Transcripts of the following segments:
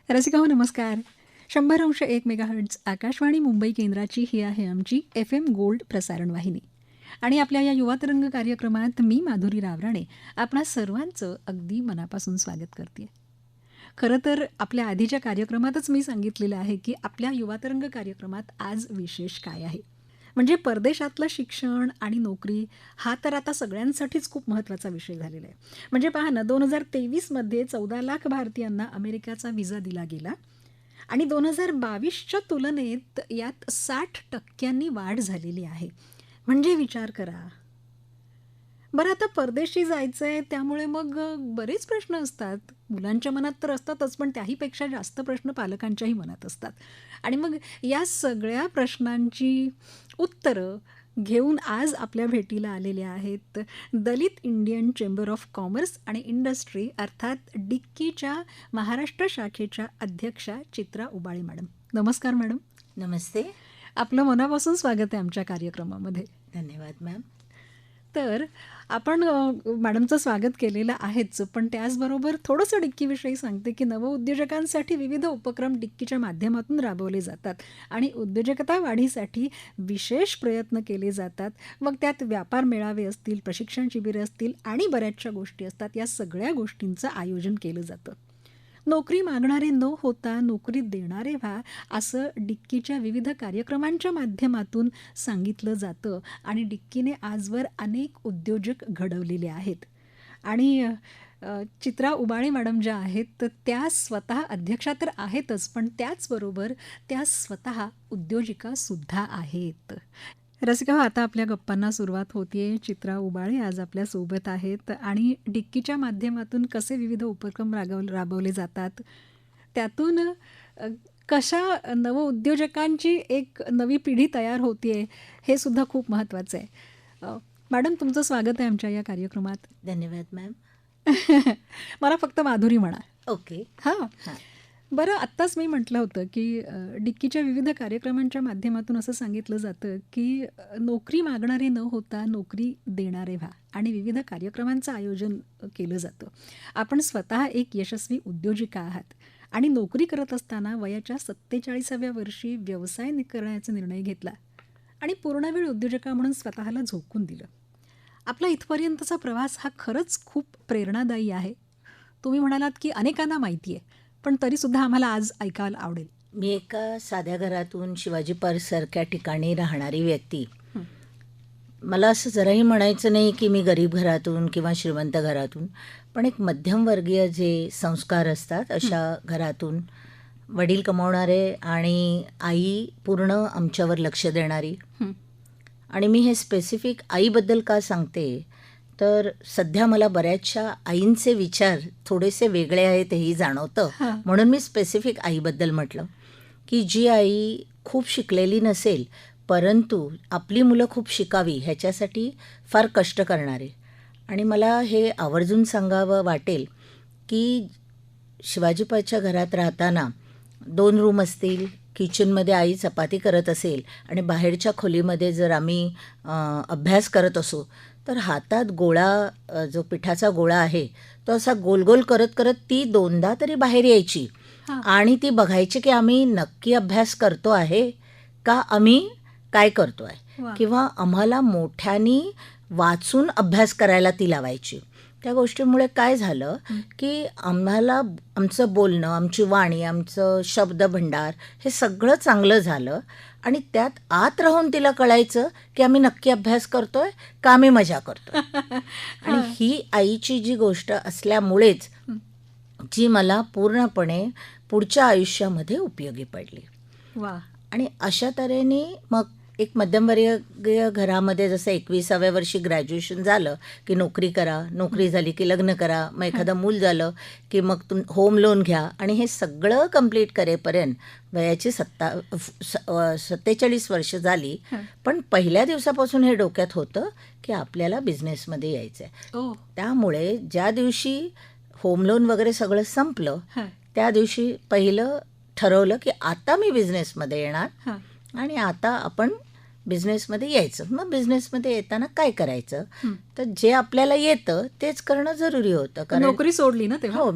रसिकाहो नमस्कार. 100.1 मेगाहर्ट्झ आकाशवाणी मुंबई केंद्राची ही आहे आमची FM गोल्ड प्रसारण वाहिनी. आणि आपल्या या युवातरंग कार्यक्रमात मी माधुरी रावराणे आपणा सर्वांचं अगदी मनापासून स्वागत करते. खरं तर आपल्या आधीच्या कार्यक्रमातच मी सांगितलेलं आहे की आपल्या युवातरंग कार्यक्रमात आज विशेष काय आहे. म्हणजे परदेशातलं शिक्षण आणि नोकरी हा तर आता सगळ्यांसाठीच खूप महत्त्वाचा विषय झालेला आहे. म्हणजे पहा ना, 2023मध्ये 14 लाख भारतीयांना अमेरिकेचा व्हिसा दिला गेला आणि 2022च्या तुलनेत यात 60% वाढ झालेली आहे. म्हणजे विचार करा. बरं, आता परदेशी जायचं आहे त्यामुळे मग बरेच प्रश्न असतात. मुलांच्या मनात तर असतातच, पण त्याहीपेक्षा जास्त प्रश्न पालकांच्याही मनात असतात. आणि मग या सगळ्या प्रश्नांची उत्तरं घेऊन आज आपल्या भेटीला आलेल्या आहेत दलित इंडियन चेंबर ऑफ कॉमर्स आणि इंडस्ट्री अर्थात डिक्कीच्या महाराष्ट्र शाखेच्या अध्यक्षा चित्रा उबाळे मॅडम. नमस्कार मॅडम. नमस्ते. आपलं मनापासून स्वागत आहे आमच्या कार्यक्रमामध्ये. धन्यवाद मॅम. तर आपण मॅडमचं स्वागत केलेलं आहेच, पण त्याचबरोबर थोडंसं डिक्कीविषयी सांगते की नवउद्योजकांसाठी विविध उपक्रम डिक्कीच्या माध्यमातून राबवले जातात आणि उद्योजकता वाढीसाठी विशेष प्रयत्न केले जातात. मग त्यात व्यापार मेळावे असतील, प्रशिक्षण शिबिरे असतील आणि बऱ्याचशा गोष्टी असतात. या सगळ्या गोष्टींचं आयोजन केलं जातं. नोकरी मागणारे न होता नोकरी देणारे व्हा, असं डिक्कीच्या विविध कार्यक्रमांच्या माध्यमातून सांगितलं जातं आणि डिक्कीने आजवर अनेक उद्योजक घडवलेले आहेत. आणि चित्रा उबाळे मॅडम ज्या आहेत तर त्या स्वतः अध्यक्षा तर आहेतच, पण त्याचबरोबर त्या स्वतः उद्योजिकासुद्धा आहेत. रसिका, आता आपल्या गप्पांना सुरुवात होतीये. चित्रा उबाळे आज आपल्यासोबत आहेत आणि डिक्कीच्या माध्यमातून कसे विविध उपक्रम राबवले जातात, त्यातून कशा नवउद्योजकांची एक नवी पिढी तयार होतीये, हे सुद्धा खूप महत्त्वाचं आहे. मॅडम, तुमचं स्वागत आहे आमच्या या कार्यक्रमात. धन्यवाद मॅम. मला फक्त माधुरी म्हणा. ओके. हां. बरं, आत्ताच मी म्हटलं होतं की डिक्कीच्या विविध कार्यक्रमांच्या माध्यमातून असं सांगितलं जातं की नोकरी मागणारे न होता नोकरी देणारे व्हा आणि विविध कार्यक्रमांचं आयोजन केलं जातं. आपण स्वतः एक यशस्वी उद्योजिका आहात आणि नोकरी करत असताना वयाच्या 47व्या वर्षी व्यवसाय करण्याचा निर्णय घेतला आणि पूर्णवेळ उद्योजका म्हणून स्वतःला झोकून दिलं. आपला इथपर्यंतचा प्रवास हा खरंच खूप प्रेरणादायी आहे. तुम्ही म्हणालात की अनेकांना माहिती आहे, पण तरीसुद्धा आम्हाला आज ऐकायला आवडेल. मी एका साध्या घरातून शिवाजी पार्कसारख्या ठिकाणी राहणारी व्यक्ती. मला असं जराही म्हणायचं नाही की मी गरीब घरातून किंवा श्रीमंत घरातून, पण एक मध्यमवर्गीय जे संस्कार असतात अशा घरातून वडील कमावणारे आणि आई पूर्ण आमच्यावर लक्ष देणारी. आणि मी हे स्पेसिफिक आईबद्दल का सांगते तर सध्या मला बऱ्याचशा आईंचे विचार थोडेसे वेगळे आहेत हेही जाणवतं. म्हणून मी स्पेसिफिक आईबद्दल म्हटलं की जी आई खूप शिकलेली नसेल परंतु आपली मुलं खूप शिकावी ह्याच्यासाठी फार कष्ट करणारे. आणि मला हे आवर्जून सांगावं वाटेल की शिवाजीपाच्या घरात राहताना 2 रूम असतील, किचनमध्ये आई चपाती करत असेल आणि बाहेरच्या खोलीमध्ये जर आम्ही अभ्यास करत असू तर हातात गोळा, जो पिठाचा गोळा आहे तो असा गोल गोल करत करत ती 2दा तरी बाहेर यायची आणि ती बघायची की आम्ही नक्की अभ्यास करतो आहे का आम्ही काय करतो आहे, किंवा आम्हाला मोठ्यानी वाचून अभ्यास करायला ती लावायची. त्या गोष्टीमुळे काय झालं की आम्हाला आमचं बोलणं, आमची वाणी, आमचं शब्दभंडार हे सगळं चांगलं झालं आणि त्यात आत राहून तिला कळायचं की आम्ही नक्की अभ्यास करतोय का आम्ही मजा करतोय. आणि ही आईची जी गोष्ट असल्यामुळेच जी मला पूर्णपणे पुढच्या आयुष्यामध्ये उपयोगी पडली. वा. आणि अशा तऱ्हेने मग एक मध्यमवर्गीय घरामध्ये जसं 21व्या वर्षी ग्रॅज्युएशन झालं की नोकरी करा, नोकरी झाली की लग्न करा, मग एखादं मूल झालं की मग होम लोन घ्या आणि हे सगळं कंप्लीट करेपर्यंत वयाची 47 वर्ष झाली. पण पहिल्या दिवसापासून हे डोक्यात होतं की आपल्याला बिझनेसमध्ये यायचं आहे. त्यामुळे ज्या दिवशी होम लोन वगैरे सगळं संपलं त्या दिवशी पहिलं ठरवलं की आता मी बिझनेसमध्ये येणार आणि आता आपण बिझनेसमध्ये यायचं. मग बिझनेसमध्ये येताना काय करायचं, हं. तर जे आपल्याला येतं तेच करणं जरुरी होतं. कारण नोकरी सोडली ना तेव्हा? हो,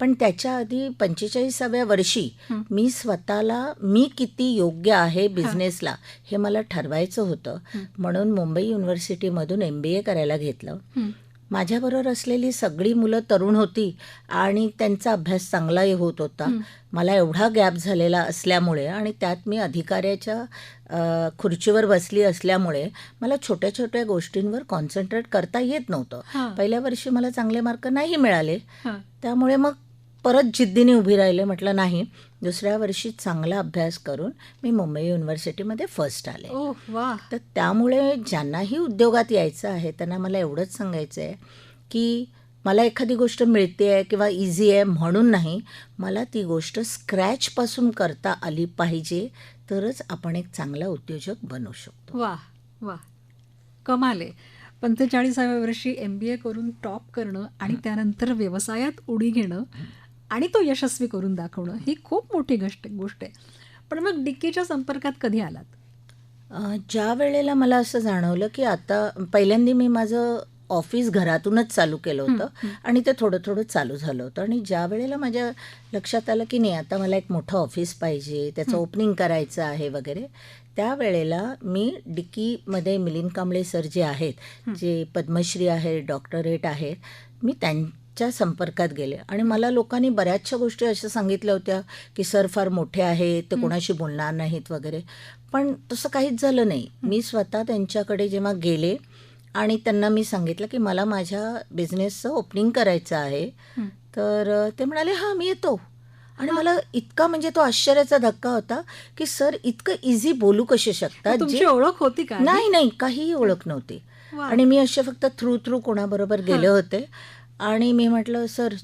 पण त्याच्या आधी 45व्या वर्षी हं. मी स्वतःला मी किती योग्य आहे हां. बिझनेसला हे मला ठरवायचं होतं. हं. म्हणून मुंबई युनिव्हर्सिटीमधून MBA करायला घेतलं. हं. माझ्याबरोबर असलेली सगळी मुलं तरुण होती आणि त्यांचा अभ्यास चांगलाही होत होता. हं. मला एवढा गॅप झालेला असल्यामुळे आणि त्यात मी अधिकाऱ्याच्या खुर्चीवर बसली असल्यामुळे मला छोट्या छोट्या गोष्टींवर कॉन्सन्ट्रेट करता येत नव्हतं. हां. पहिल्या वर्षी मला चांगले मार्क नाही मिळाले. हां. त्यामुळे मग परत जिद्दीने उभी राहिले. म्हटलं नाही, दुसऱ्या वर्षी चांगला अभ्यास करून मी मुंबई युनिव्हर्सिटीमध्ये फर्स्ट आले. ओह वा. तर त्यामुळे ज्यांनाही उद्योगात यायचं आहे त्यांना मला एवढंच सांगायचं आहे की मला एखादी गोष्ट मिळते आहे किंवा इझी आहे म्हणून नाही, मला ती गोष्ट स्क्रॅचपासून करता आली पाहिजे, तरच आपण एक चांगला उद्योजक बनू शकतो. वा वा, कमाल आहे. 45व्या वर्षी MBA करून टॉप करणं आणि त्यानंतर व्यवसायात उडी घेणं आणि तो यशस्वी करून दाखवणं ही खूप मोठी गोष्ट आहे. पण मग डिक्कीच्या संपर्कात कधी आलात? ज्या वेळेला मला असं जाणवलं की आता पहिल्यांदा मी माझं ऑफिस घरातूनच चालू केलं होतं आणि ते थोडं थोडं चालू झालं होतं. आणि ज्या वेळेला माझ्या लक्षात आलं की नाही, आता मला एक मोठं ऑफिस पाहिजे, त्याचं ओपनिंग करायचं आहे वगैरे, त्यावेळेला मी डिक्कीमध्ये मिलिंद कांबळे सर जे आहेत, जे पद्मश्री आहेत, डॉक्टरेट आहेत, मी त्यांच्या संपर्कात गेले आणि मला लोकांनी बऱ्याचशा गोष्टी अशा सांगितल्या होत्या की सर फार मोठे आहेत, ते कोणाशी बोलणार नाहीत वगैरे. पण तसं काहीच झालं नाही. मी स्वतः त्यांच्याकडे जेव्हा गेले आणि त्यांना मी सांगितलं की मला माझ्या बिझनेसचं ओपनिंग करायचं आहे, तर ते म्हणाले हां मी येतो. आणि मला इतका म्हणजे तो आश्चर्याचा धक्का होता की सर इतकं इझी बोलू कसे शकतात. तुमची ओळख होती का? नाही, काहीही ओळख नव्हती. वा. आणि मी असे फक्त थ्रू कोणाबरोबर गेले होते. आणि मी म्हटलं सर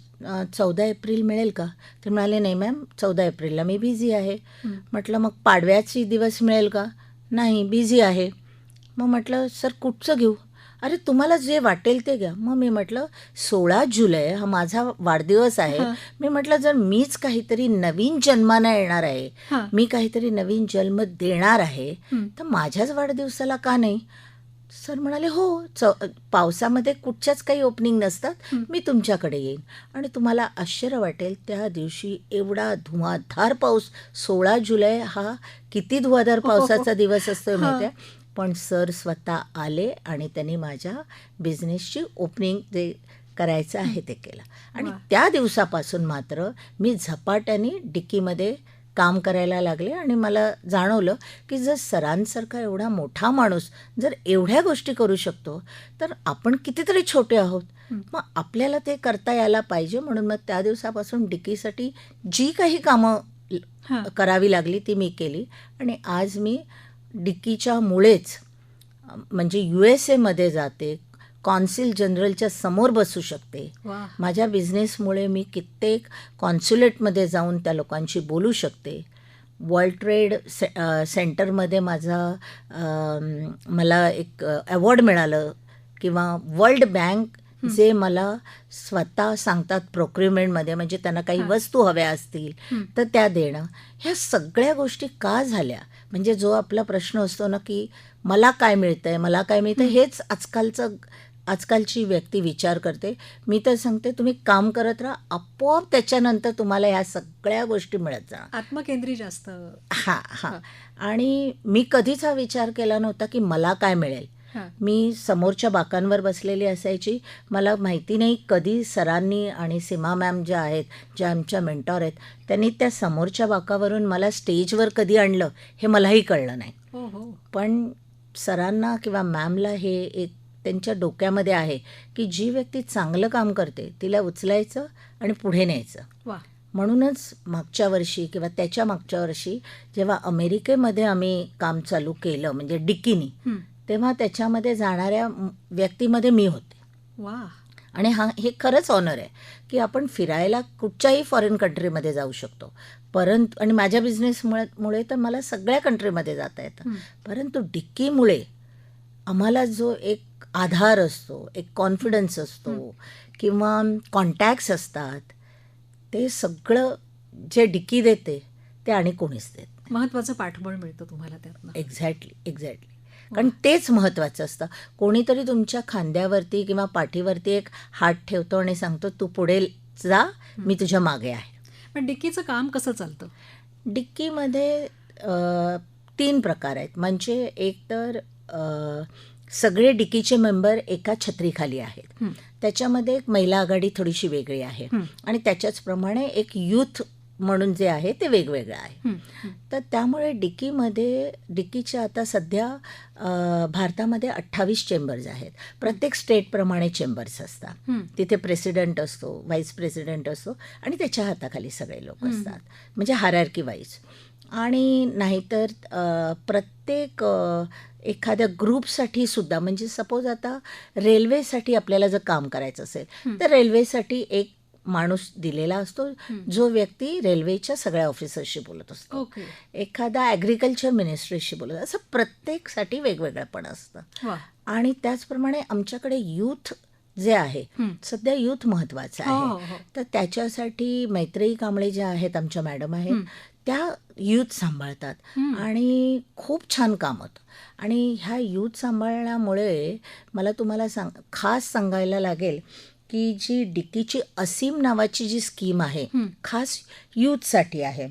14 एप्रिल मिळेल का? ते म्हणाले नाही मॅम, 14 एप्रिलला मी बिझी आहे. म्हटलं मग पाडव्याची दिवस मिळेल का? नाही, बिझी आहे. मग म्हटलं सर कुठचं घेऊ? अरे तुम्हाला जे वाटेल ते घ्या. मग मी म्हटलं 16 जुलै हा माझा वाढदिवस आहे. मी म्हटलं जर मीच काहीतरी नवीन जन्माला येणार आहे, हां. मी काहीतरी नवीन जन्म देणार आहे, तर माझ्याच वाढदिवसाला का नाही? सर म्हणाले हो, पावसामध्ये कुठच्याच काही ओपनिंग नसतात, मी तुमच्याकडे येईन. आणि तुम्हाला आश्चर्य वाटेल, त्या दिवशी एवढा धुवाधार पाऊस. 16 जुलै हा किती धुवाधार पावसाचा दिवस असतो माहिती आहे. पण सर स्वतः आले आणि त्यांनी माझ्या बिझनेसची ओपनिंग जे करायचं आहे ते केलं. आणि त्या दिवसापासून मात्र मी झपाट्याने डिक्कीमध्ये काम करायला लागले आणि मला जाणवलं की जर सरांसारखा एवढा मोठा माणूस जर एवढ्या गोष्टी करू शकतो, तर आपण कितीतरी छोटे आहोत. मग आपल्याला ते करता यायला पाहिजे. म्हणून मग त्या दिवसापासून डिक्कीसाठी जी काही कामं करावी लागली ती मी केली. आणि आज मी डिक्कीच्या मुळेच म्हणजे USA जाते, कॉन्सिल जनरलच्या समोर बसू शकते. माझ्या बिझनेसमुळे मी कित्येक कॉन्स्युलेटमध्ये जाऊन त्या लोकांशी बोलू शकते. वर्ल्ड ट्रेड सेंटरमध्ये मला एक अवॉर्ड मिळालं, किंवा वर्ल्ड बँक जे मला स्वतः सांगतात प्रोक्युरमेंटमध्ये, म्हणजे त्यांना काही वस्तू हव्या असतील तर त्या देणं. ह्या सगळ्या गोष्टी का झाल्या? म्हणजे जो आपला प्रश्न असतो ना की मला काय मिळतंय, मला काय मिळतं, हेच आजकालची व्यक्ती विचार करते. मी तर सांगते तुम्ही काम करत राहा, आपोआप त्याच्यानंतर तुम्हाला ह्या सगळ्या गोष्टी मिळत जाणार. आत्मकेंद्री जास्त. हां. आणि मी कधीच हा विचार केला नव्हता की मला काय मिळेल. मी समोरच्या बाकांवर बसलेली असायची. मला माहिती नाही कधी सरांनी आणि सीमा मॅम ज्या आहेत, ज्या आमच्या मेंटॉर आहेत, त्यांनी त्या समोरच्या बाकावरून मला स्टेजवर कधी आणलं हे मलाही कळलं नाही. पण सरांना किंवा मॅमला हे एक त्यांच्या डोक्यामध्ये आहे की जी व्यक्ती चांगलं काम करते तिला उचलायचं आणि पुढे न्यायचं. म्हणूनच मागच्या वर्षी किंवा त्याच्या मागच्या वर्षी जेव्हा अमेरिकेमध्ये आम्ही काम चालू केलं म्हणजे डिक्कीनी, तेव्हा त्याच्यामध्ये जाणाऱ्या व्यक्तीमध्ये मी होते. आणि हे खरंच ऑनर आहे की आपण फिरायला कुठच्याही फॉरेन कंट्रीमध्ये जाऊ शकतो. परंतु आणि माझ्या बिझनेसमुळे तर मला सगळ्या कंट्रीमध्ये जाता येतं. परंतु डिक्कीमुळे आम्हाला जो एक आधार असतो, एक कॉन्फिडन्स असतो किंवा कॉन्टॅक्ट्स असतात, ते सगळं जे डिक्की देते ते आणि कोणीच देत नाही. महत्वाचं पाठबळ मिळतं तुम्हाला त्यातनं. एक्झॅक्टली. कारण तेच महत्त्वाचं असतं. कोणीतरी तुमच्या खांद्यावरती किंवा पाठीवरती एक हात ठेवतो आणि सांगतो तू पुढे जा, मी तुझ्या मागे आहे. पण डिक्कीचं काम कसं चालतं? डिक्कीमध्ये 3 प्रकार आहेत. म्हणजे एक तर सगळे डिक्कीचे मेंबर एका छत्रीखाली आहेत. त्याच्यामध्ये एक महिला आघाडी थोडीशी वेगळी आहे आणि त्याच्याचप्रमाणे एक यूथ म्हणून जे आहे ते वेगवेगळं आहे. तर त्यामुळे डिक्कीच्या आता सध्या भारतामध्ये 28 चेंबर्स आहेत. प्रत्येक स्टेटप्रमाणे चेंबर्स असतात. तिथे प्रेसिडेंट असतो, व्हाईस प्रेसिडेंट असतो आणि त्याच्या हाताखाली सगळे लोक असतात, म्हणजे हायरार्की वाईज. आणि नाहीतर प्रत्येक एखाद्या ग्रुपसाठी सुद्धा, म्हणजे सपोज आता रेल्वेसाठी आपल्याला जर काम करायचं असेल तर रेल्वेसाठी एक माणूस दिलेला असतो जो व्यक्ती रेल्वेच्या सगळ्या ऑफिसर्सशी बोलत असतो. एखादा ॲग्रिकल्चर मिनिस्ट्रीशी बोलत, असं प्रत्येकसाठी वेगवेगळं पण असतं. आणि त्याचप्रमाणे आमच्याकडे यूथ जे आहे, सध्या यूथ महत्त्वाचं आहे. तर त्याच्यासाठी मैत्रेयी कांबळे ज्या आहेत, आमच्या मॅडम आहेत, त्या यूथ सांभाळतात आणि खूप छान काम होतं. आणि ह्या यूथ सांभाळण्यामुळे मला तुम्हाला खास सांगायला लागेल की जी डिक्कीची असीम नावाची जी स्कीम आहे, खास यूथसाठी आहे.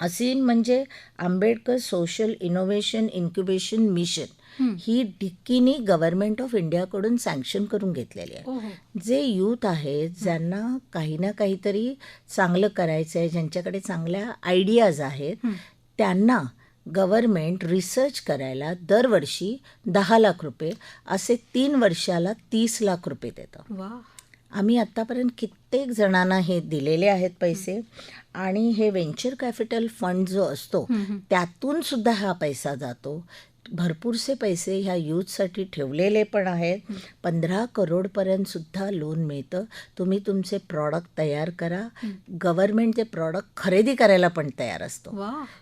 असीम म्हणजे Ambedkar social innovation incubation mission. ही डिक्कीनी गव्हर्नमेंट ऑफ इंडियाकडून सँक्शन करून घेतलेली आहे. जे यूथ आहेत, ज्यांना काही ना काहीतरी चांगलं करायचं आहे, ज्यांच्याकडे चांगल्या आयडियाज आहेत, त्यांना गव्हर्नमेंट रिसर्च करायला दरवर्षी 10 लाख रुपये, असे 3 वर्षाला 30 लाख रुपये देतं. आम्ही आत्तापर्यंत कित्येक जणांना हे दिलेले आहेत पैसे. आणि हे व्हेंचर कॅपिटल फंड जो असतो त्यातून सुद्धा हा पैसा जातो. भरपूरसे पैसे ह्या यूथसाठी ठेवलेले पण आहेत. 15 करोडपर्यंत सुद्धा लोन मिळतं. तुम्ही तुमचे प्रॉडक्ट तयार करा, गव्हर्नमेंट ते प्रॉडक्ट खरेदी करायला पण तयार असतो.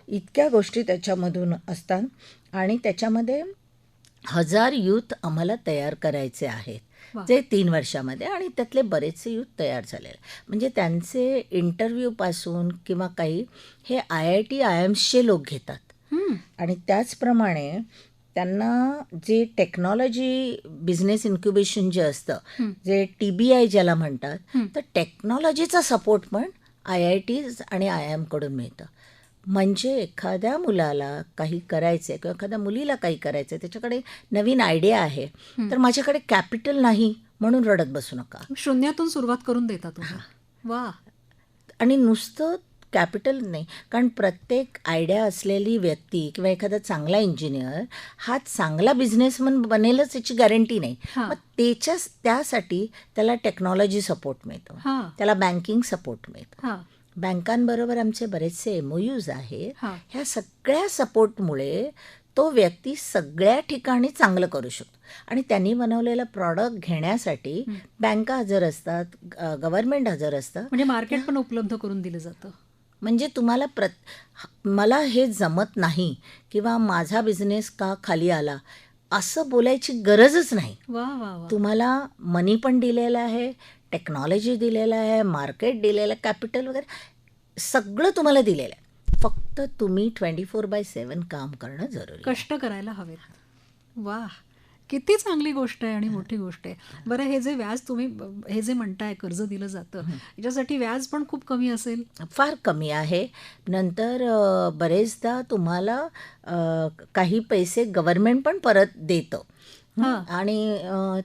इतक्या गोष्टी त्याच्यामधून असतात. आणि त्याच्यामध्ये 1000 यूथ आम्हाला तयार करायचे आहेत जे 3 वर्षामध्ये, आणि त्यातले बरेचसे यूथ तयार झालेले. म्हणजे त्यांचे इंटरव्ह्यूपासून किंवा काही हे IIT IIMsचे लोक घेतात. आणि त्याचप्रमाणे त्यांना जे टेक्नॉलॉजी बिझनेस इन्क्युबेशन जे असतं, जे TBI ज्याला म्हणतात, तर टेक्नॉलॉजीचा सपोर्ट पण IITs आणि IIMकडून मिळतं. म्हणजे एखाद्या मुलाला काही करायचं आहे किंवा एखाद्या मुलीला काही करायचं आहे, त्याच्याकडे नवीन आयडिया आहे, तर माझ्याकडे कॅपिटल नाही म्हणून रडत बसू नका. शून्यातून सुरुवात करून देता तुम्ही. वा. आणि नुसतं कॅपिटल नाही, कारण प्रत्येक आयडिया असलेली व्यक्ती किंवा एखादा चांगला इंजिनियर हा चांगला बिझनेसमन बनेलच याची गॅरंटी नाही. मग त्यासाठी त्याला टेक्नॉलॉजी सपोर्ट मिळतो, त्याला बँकिंग सपोर्ट मिळतो. बँकांबरोबर आमचे बरेचसे MOUs आहेत. ह्या सगळ्या सपोर्टमुळे तो व्यक्ती सगळ्या ठिकाणी चांगलं करू शकतो. आणि त्यांनी बनवलेलं प्रॉडक्ट घेण्यासाठी बँका हजर असतात, गव्हर्नमेंट हजर असतं. म्हणजे मार्केट पण उपलब्ध करून दिलं जातं. म्हणजे तुम्हाला मला हे जमत नाही किंवा माझा बिझनेस का खाली आला असं बोलायची गरजच नाही. तुम्हाला मनी पण दिलेलं आहे, टेक्नॉलॉजी दिलेलं आहे, मार्केट दिलेलं आहे, कॅपिटल वगैरे सगळं तुम्हाला दिलेलं आहे. फक्त तुम्ही 24/7 काम करणं जरुरी, कष्ट करायला हवेत. वा, किती चांगली गोष्ट आहे आणि मोठी गोष्ट आहे. बरं, हे जे व्याज तुम्ही हे जे म्हणताय कर्ज दिलं जातं, याच्यासाठी व्याज पण खूप कमी असेल? फार कमी आहे. नंतर बरेचदा तुम्हाला काही पैसे गव्हर्नमेंट पण परत देतं. आणि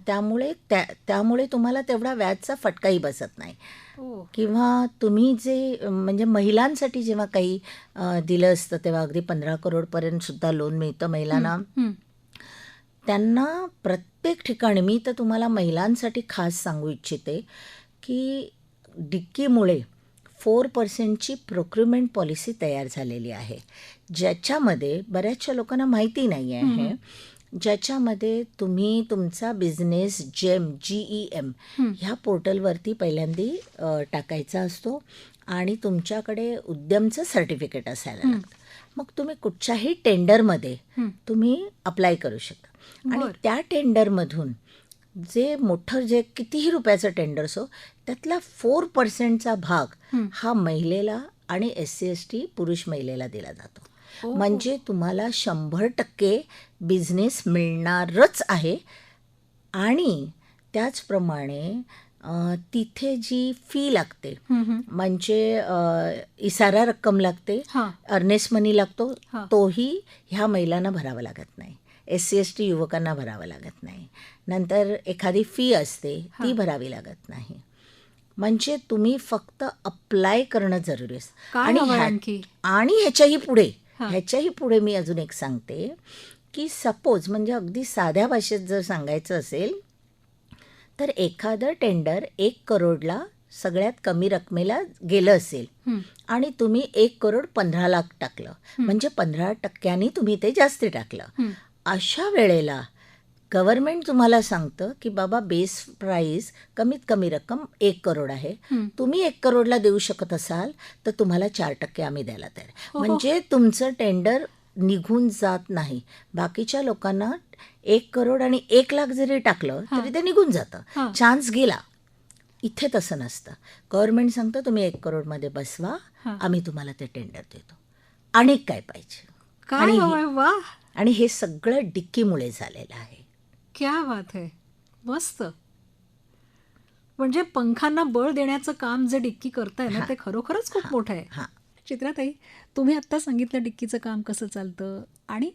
त्यामुळे तुम्हाला तेवढा व्याजचा फटकाही बसत नाही. किंवा तुम्ही जे म्हणजे महिलांसाठी जेव्हा काही दिलं असतं तेव्हा अगदी 15 करोडपर्यंत सुद्धा लोन मिळतं महिलांना. त्यांना प्रत्येक ठिकाणी, मी तर तुम्हाला महिलांसाठी खास सांगू इच्छिते की डिक्कीमुळे 4% प्रोक्युरमेंट पॉलिसी तयार झालेली आहे, ज्याच्यामध्ये बऱ्याचशा लोकांना माहिती नाही आहे, ज्याच्यामध्ये तुम्ही तुमचा बिझनेस GEM ह्या पोर्टलवरती पहिल्यांदा टाकायचा असतो आणि तुमच्याकडे उद्यमचं सर्टिफिकेट असायला लागतं. मग तुम्ही कुठच्याही टेंडरमध्ये तुम्ही अप्लाय करू शकता. आणि त्या टेंडरमधून जे मोठं जे कितीही रुपयाचं टेंडर असो त्यातला 4%चा भाग हा महिलेला आणि SC ST पुरुष महिलेला दिला जातो. ओ. म्हणजे तुम्हाला 100% बिझनेस मिळणारच आहे. आणि त्याचप्रमाणे तिथे जी फी लागते, म्हणजे इसारा रक्कम लागते, हां. अर्नेस्ट मनी लागतो, हां. तोही ह्या महिलांना भरावा लागत नाही. SC ST युवकांना भरावा लागत नाही. नंतर एखादी फी असते ती हां. भरावी लागत नाही. म्हणजे तुम्ही फक्त अप्लाय करणं जरुरी असतं. काय हवंय आणखी? आणि ह्याच्याही पुढे मी अजून एक सांगते की सपोज, म्हणजे अगदी साध्या भाषेत जर सांगायचं असेल तर एखादं टेंडर 1 करोडला सगळ्यात कमी रकमेला गेलं असेल आणि तुम्ही 1,15,00,000 टाकलं, म्हणजे 15% तुम्ही ते जास्त टाकलं. अशा वेळेला गव्हर्नमेंट तुम्हाला सांगतं की बाबा बेस प्राईस कमीत कमी रक्कम 1 करोड आहे. तुम्ही 1 करोडला देऊ शकत असाल तर तुम्हाला 4% आम्ही द्यायला तयार. म्हणजे तुमचं टेंडर निघून जात नाही. बाकीच्या लोकांना 1 करोड आणि 1,00,000 जरी टाकलं तरी ते निघून जातं, चान्स गेला. इथे तसं नसतं. गव्हर्नमेंट सांगतं तुम्ही 1 करोडमध्ये बसवा, आम्ही तुम्हाला ते टेंडर देतो. आणि काय पाहिजे? काय हवंय? वा, आणि हे सगळं डिक्कीमुळे झालेलं आहे. क्या बात आहे. मस्त. म्हणजे पंखांना बळ देण्याचं काम जे डिक्की करताय ना, ते खरोखरच खूप मोठं आहे. चित्राताई, तुम्ही आत्ता सांगितलं डिक्कीचं काम कसं चालतं आणि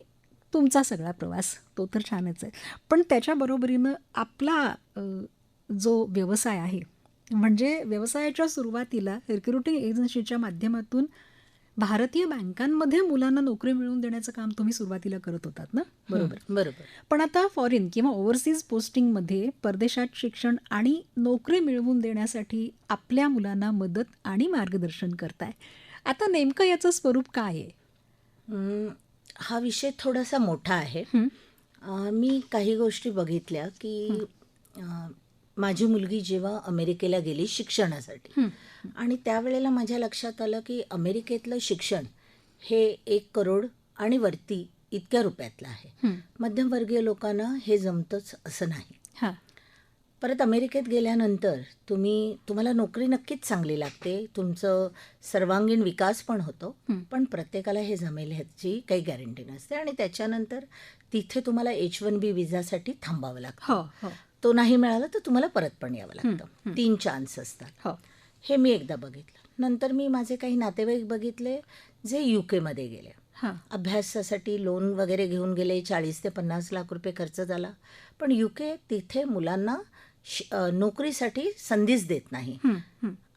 तुमचा सगळा प्रवास तो तर छानच आहे. पण त्याच्या बरोबरीनं आपला जो व्यवसाय आहे, म्हणजे व्यवसायाच्या सुरुवातीला रिक्रुटिंग एजन्सीच्या माध्यमातून भारतीय बँकांमध्ये मुलांना नोकरी मिळवून देण्याचं काम तुम्ही सुरुवातीला करत होतात ना? बरोबर. बरोबर. पण आता फॉरेन किंवा ओव्हरसीज पोस्टिंगमध्ये परदेशात शिक्षण आणि नोकरी मिळवून देण्यासाठी आपल्या मुलांना मदत आणि मार्गदर्शन करताय. आता नेमकं याचं स्वरूप काय आहे? हा विषय थोडासा मोठा आहे. मी काही गोष्टी बघितल्या की माझी मुलगी जेव्हा अमेरिकेला गेली शिक्षणासाठी, आणि त्यावेळेला माझ्या लक्षात आलं की अमेरिकेतलं शिक्षण हे 1 करोड आणि वरती इतक्या रुपयातलं आहे. मध्यमवर्गीय लोकांना हे जमतंच असं नाही. परत अमेरिकेत गेल्यानंतर तुम्हाला नोकरी नक्कीच चांगली लागते, तुमचं सर्वांगीण विकास पण होतो, पण प्रत्येकाला हे जमेल ह्याची काही गॅरंटी नसते. आणि त्याच्यानंतर तिथे तुम्हाला H1B विजासाठी थांबावं लागतं. तो नाही मिळाला तर तुम्हाला परत पण यावं लागतं. 3 चान्स असतात. हे मी एकदा बघितलं. नंतर मी माझे काही नातेवाईक बघितले जे UK गेले. अभ्यासासाठी लोन वगैरे घेऊन गेले. 40 ते 50 लाख रुपये खर्च झाला. पण UK तिथे मुलांना नोकरीसाठी संधीच देत नाही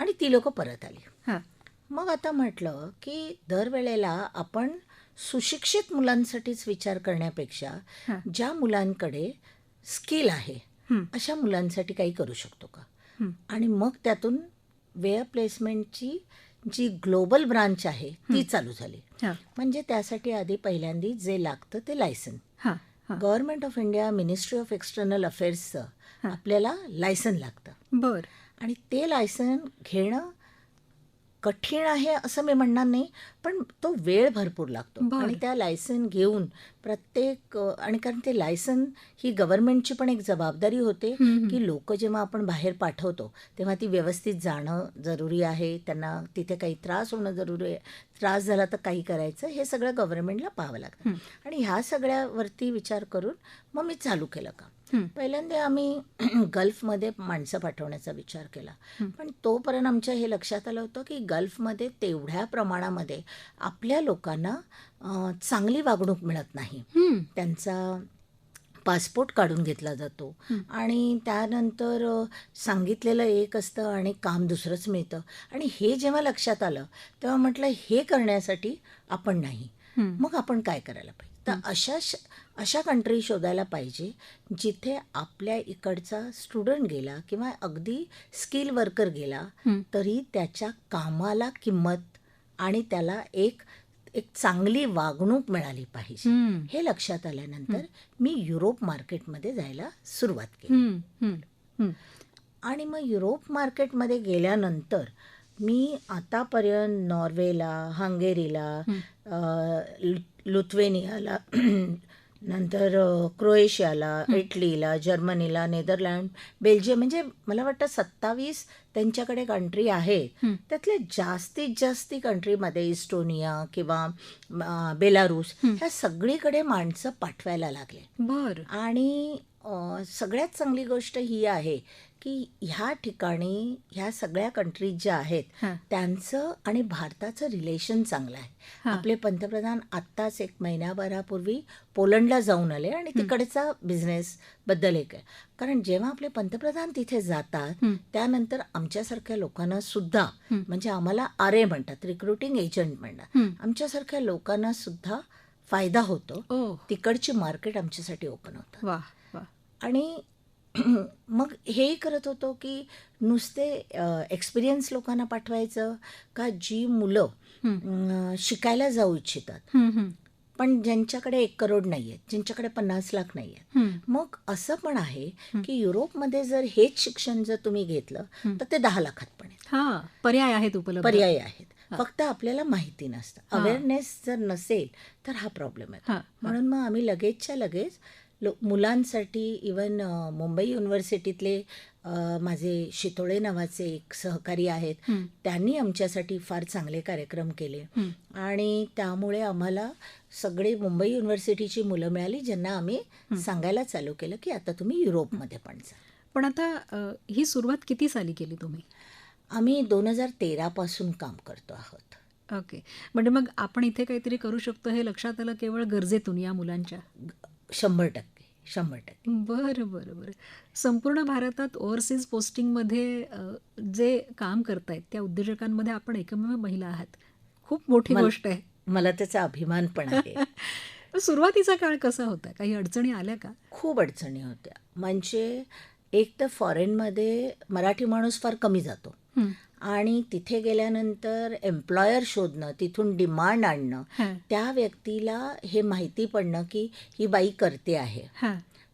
आणि ती लोक परत आली. मग आता म्हटलं की दरवेळेला आपण सुशिक्षित मुलांसाठीच विचार करण्यापेक्षा ज्या मुलांकडे स्किल आहे अशा मुलांसाठी काही करू शकतो का. आणि मग त्यातून वेअर प्लेसमेंटची जी ग्लोबल ब्रांच आहे ती चालू झाली. म्हणजे त्यासाठी आधी पहिल्यांदा जे लागतं ते licence. Government of India, ministry of external अफेअर्सचं आपल्याला लायसन लागतं. बरं. आणि ते लायसन घेणं कठीण आहे असं मी म्हणणार नाही, पण तो वेळ भरपूर लागतो. आणि त्या लायसन घेऊन प्रत्येक, आणि कारण ते लायसन ही गव्हर्नमेंटची पण एक जबाबदारी होते की लोक जेव्हा आपण बाहेर पाठवतो तेव्हा ती व्यवस्थित जाणं जरुरी आहे, त्यांना तिथे काही त्रास होणं जरुरी आहे, त्रास झाला तर काही करायचं, हे सगळं गव्हर्नमेंटला पाहावं लागतं. आणि ह्या सगळ्यावरती विचार करून मग मी चालू केलं काम. पहिल्यांदा आम्ही गल्फमध्ये माणसं पाठवण्याचा विचार केला, पण तोपर्यंत आमच्या हे लक्षात आलं होतं की गल्फमध्ये तेवढ्या प्रमाणामध्ये आपल्या लोकांना चांगली वागणूक मिळत नाही. त्यांचा पासपोर्ट काढून घेतला जातो आणि त्यानंतर सांगितलेलं एक असतं आणि काम दुसरंच मिळतं. आणि हे जेव्हा लक्षात आलं तेव्हा म्हटलं हे करण्यासाठी आपण नाही, मग आपण काय करायला पाहिजे. तर अशा कंट्री शोधायला पाहिजे जिथे आपल्या इकडचा स्टुडंट गेला किंवा अगदी स्किल वर्कर गेला तरी त्याच्या कामाला किंमत आणि त्याला एक चांगली वागणूक मिळाली पाहिजे. हे लक्षात आल्यानंतर मी युरोप मार्केटमध्ये जायला सुरुवात केली. आणि मग युरोप मार्केटमध्ये गेल्यानंतर मी आतापर्यंत नॉर्वेला, हंगेरीला, लुथवेनियाला, नंतर क्रोएशियाला, इटलीला, जर्मनीला, नेदरलँड, बेल्जियम, म्हणजे मला वाटतं 27 त्यांच्याकडे कंट्री आहेत. हं. त्यातले जास्तीत जास्ती कंट्रीमध्ये इस्टोनिया किंवा बेलारूस ह्या सगळीकडे माणसं पाठवायला लागले. बर. आणि सगळ्यात चांगली गोष्ट ही आहे की ह्या ठिकाणी ह्या सगळ्या कंट्रीज ज्या आहेत हां. त्यांचं आणि भारताचं रिलेशन चांगलं आहे. हां. आपले पंतप्रधान आत्ताच 1 महिन्याभरापूर्वी पोलंडला जाऊन आले आणि तिकडचा बिझनेसबद्दल एक आहे. कारण जेव्हा आपले पंतप्रधान तिथे जातात त्यानंतर आमच्यासारख्या लोकांना सुद्धा, म्हणजे आम्हाला आरए म्हणतात, रिक्रुटिंग एजंट म्हणतात, आमच्यासारख्या लोकांना सुद्धा फायदा होतो. ओ. तिकडची मार्केट आमच्यासाठी ओपन होतं. वा वा. आणि मग हेही करत होतो की नुसते एक्सपिरियन्स लोकांना पाठवायचं का जी मुलं शिकायला जाऊ इच्छितात हं, हं. पण ज्यांच्याकडे 1 करोड नाही आहेत, ज्यांच्याकडे 50 लाख नाही आहेत. हं. मग असं पण आहे की युरोपमध्ये जर हेच शिक्षण जर तुम्ही घेतलं तर ते 10 लाखात पण आहे. हां, पर्याय आहेत उपलब्ध. पर्याय आहेत, फक्त आपल्याला माहिती नसतं. अवेअरनेस जर नसेल तर हा प्रॉब्लेम आहे. हां. म्हणून मग आम्ही लगेचच्या लगेच मुलांसाठी इवन मुंबई युनिव्हर्सिटीतले माझे शितोळे नावाचे एक सहकारी आहेत, त्यांनी आमच्यासाठी फार चांगले कार्यक्रम केले. आणि त्यामुळे आम्हाला सगळे मुंबई युनिव्हर्सिटीची मुलं मिळाली ज्यांना आम्ही सांगायला चालू केलं की आता तुम्ही युरोपमध्ये पण जा. पण आता ही सुरुवात किती साली केली तुम्ही? आम्ही 2013 पासून काम करतो आहोत. ओके. म्हणजे मग आपण इथे काहीतरी करू शकतो हे लक्षात आलं केवळ गरजेतून या मुलांच्या? 100%. बरं बरं बरं. संपूर्ण भारतात ओव्हरसीज पोस्टिंगमध्ये जे काम करतायत त्या उद्योजकांमध्ये आपण एकमेव महिला आहात. खूप मोठी गोष्ट आहे. मला त्याचा अभिमान पण आहे. सुरुवातीचा काळ कसा होता? काही अडचणी आल्या का? खूप अडचणी होत्या. म्हणजे एक तर फॉरेनमध्ये मराठी माणूस फार कमी जातो आणि तिथे गेल्यानंतर एम्प्लॉयर शोधणं, तिथून डिमांड आणणं, त्या व्यक्तीला हे माहिती पडणं की ही बाई करते आहे.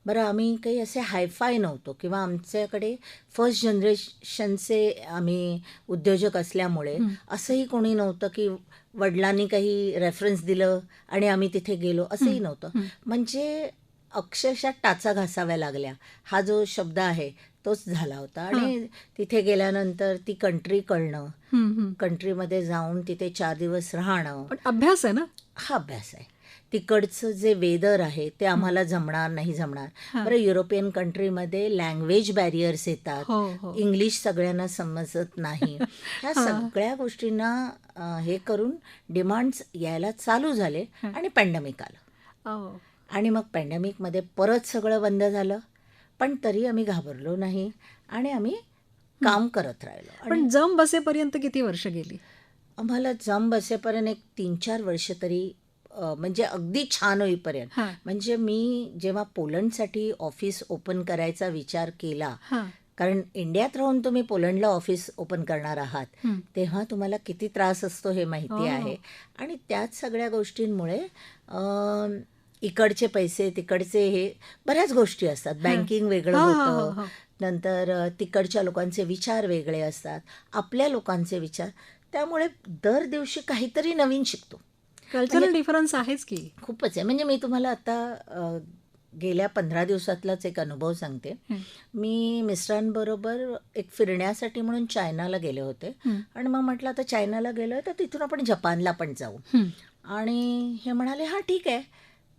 बरं, आम्ही काही असे हायफाय नव्हतो किंवा आमच्याकडे फर्स्ट जनरेशनचे आम्ही उद्योजक असल्यामुळे असंही कोणी नव्हतं की वडिलांनी काही रेफरन्स दिलं आणि आम्ही तिथे गेलो, असंही नव्हतं. म्हणजे अक्षरशः टाचा घासाव्या लागल्या, हा जो शब्द आहे तोच झाला होता. आणि तिथे गेल्यानंतर ती कंट्री कळणं, कंट्रीमध्ये जाऊन तिथे 4 दिवस राहणं. पण अभ्यास आहे ना? हा अभ्यास आहे. तिकडचं जे वेदर आहे ते आम्हाला जमणार नाही जमणार. बरं, युरोपियन कंट्रीमध्ये लँग्वेज बॅरियर्स येतात, इंग्लिश सगळ्यांना समजत नाही. ह्या सगळ्या गोष्टींना हे करून डिमांड्स यायला चालू झाले आणि पॅन्डेमिक आलं. आणि मग पॅन्डेमिकमध्ये परत सगळं बंद झालं, पण तरी आम्ही घाबरलो नाही आणि आम्ही काम करत राहिलो. पण जम बसेपर्यंत किती वर्ष गेली? आम्हाला जम बसेपर्यंत एक 3-4 वर्ष तरी, म्हणजे अगदी छान होईपर्यंत. म्हणजे मी जेव्हा पोलंडसाठी ऑफिस ओपन करायचा विचार केला, कारण इंडियात राहून तुम्ही पोलंडला ऑफिस ओपन करणार आहात तेव्हा तुम्हाला किती त्रास असतो हे माहिती आहे. आणि त्याच सगळ्या गोष्टींमुळे इकडचे पैसे तिकडचे हे बऱ्याच गोष्टी असतात. बँकिंग वेगळं होतं, नंतर तिकडच्या लोकांचे विचार वेगळे असतात, आपल्या लोकांचे विचार, त्यामुळे दर दिवशी काहीतरी नवीन शिकतो. कल्चरल डिफरन्स आहेच की. खूपच आहे. म्हणजे मी तुम्हाला आता गेल्या 15 दिवसातलाच एक अनुभव सांगते. मी मिस्टरांबरोबर एक फिरण्यासाठी म्हणून चायनाला गेले होते आणि मग म्हटलं आता चायनाला गेलो तर तिथून आपण जपानला पण जाऊ. आणि हे म्हणाले हां ठीक आहे,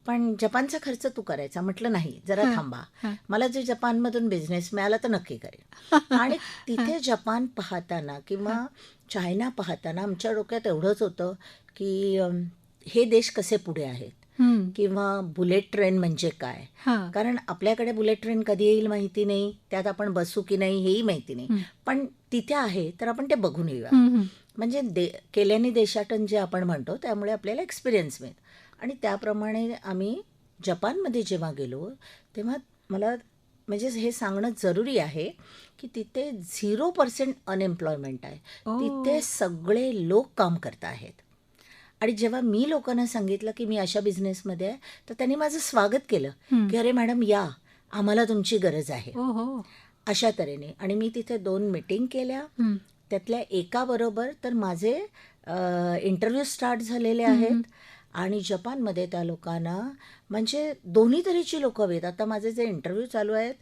पण जपानचा खर्च तू करायचा. म्हटलं नाही, जरा थांबा, मला जे जपानमधून बिझनेस मिळाला तर नक्की करेन. आणि तिथे जपान पाहताना किंवा चायना पाहताना आमच्या डोक्यात एवढंच होतं की हे देश कसे पुढे आहेत किंवा बुलेट ट्रेन म्हणजे काय. कारण आपल्याकडे बुलेट ट्रेन कधी येईल माहिती नाही, त्यात आपण बसू की नाही हेही माहिती नाही, पण तिथे आहे तर आपण ते बघून येऊया. म्हणजे केल्याने देशाटन जे आपण म्हणतो, त्यामुळे आपल्याला एक्सपिरियन्स मिळतो. आणि त्याप्रमाणे आम्ही जपानमध्ये जेव्हा गेलो तेव्हा मला म्हणजे हे सांगणं जरुरी आहे की तिथे 0% अनएम्प्लॉयमेंट आहे. तिथे सगळे लोक काम करत आहेत. आणि जेव्हा मी लोकांना सांगितलं की मी अशा बिझनेसमध्ये आहे तर त्यांनी माझं स्वागत केलं की अरे मॅडम या, आम्हाला तुमची गरज आहे, अशा तऱ्हेने. आणि मी तिथे 2 मीटिंग केल्या, त्यातल्या एकाबरोबर तर माझे इंटरव्ह्यू स्टार्ट झालेले आहेत आणि जपानमध्ये त्या लोकांना म्हणजे दोन्ही तऱ्हेची लोकं हवी आहेत. आता माझे जे इंटरव्ह्यू चालू आहेत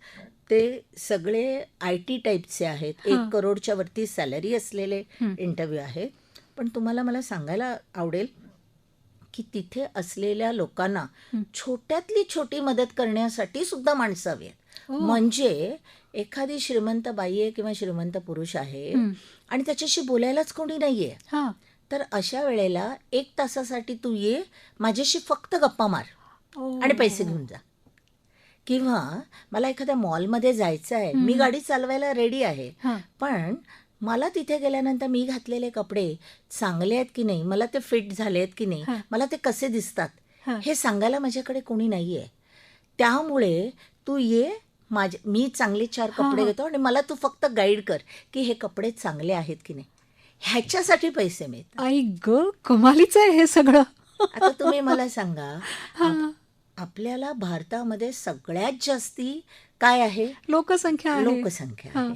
ते सगळे IT टाईपचे आहेत. हां. 1 करोडच्या वरती सॅलरी असलेले हं. इंटरव्ह्यू आहेत. पण तुम्हाला मला सांगायला आवडेल की तिथे असलेल्या लोकांना हं. छोट्यातली छोटी मदत करण्यासाठी सुद्धा माणसं हवी आहेत. ओह! म्हणजे एखादी श्रीमंत बाई आहे किंवा श्रीमंत पुरुष आहे हं. आणि त्याच्याशी बोलायलाच कोणी नाही आहे. हां. तर अशा वेळेला 1 तासासाठी तू ये, माझ्याशी फक्त गप्पा मार आणि पैसे ओह! घेऊन जा. किंवा मला एखाद्या मॉलमध्ये जायचं आहे, मी हं. गाडी चालवायला रेडी आहे. हां. पण मला तिथे गेल्यानंतर मी घातलेले कपडे चांगले आहेत की नाही, मला ते फिट झाले आहेत की नाही, हां. मला ते कसे दिसतात, हां. हे सांगायला माझ्याकडे कोणी नाही आहे. त्यामुळे तू ये, मी चांगले 4 कपडे हां. घेतो आणि मला तू फक्त गाईड कर की हे कपडे चांगले आहेत की नाही. ह्याच्यासाठी पैसे मिळतात. आई गं! कमालीचं आहे हे सगळं. आता तुम्ही मला सांगा, हां. आपल्याला भारतामध्ये सगळ्यात जास्ती काय आहे? लोकसंख्या आहे. लोकसंख्या हां. आहे.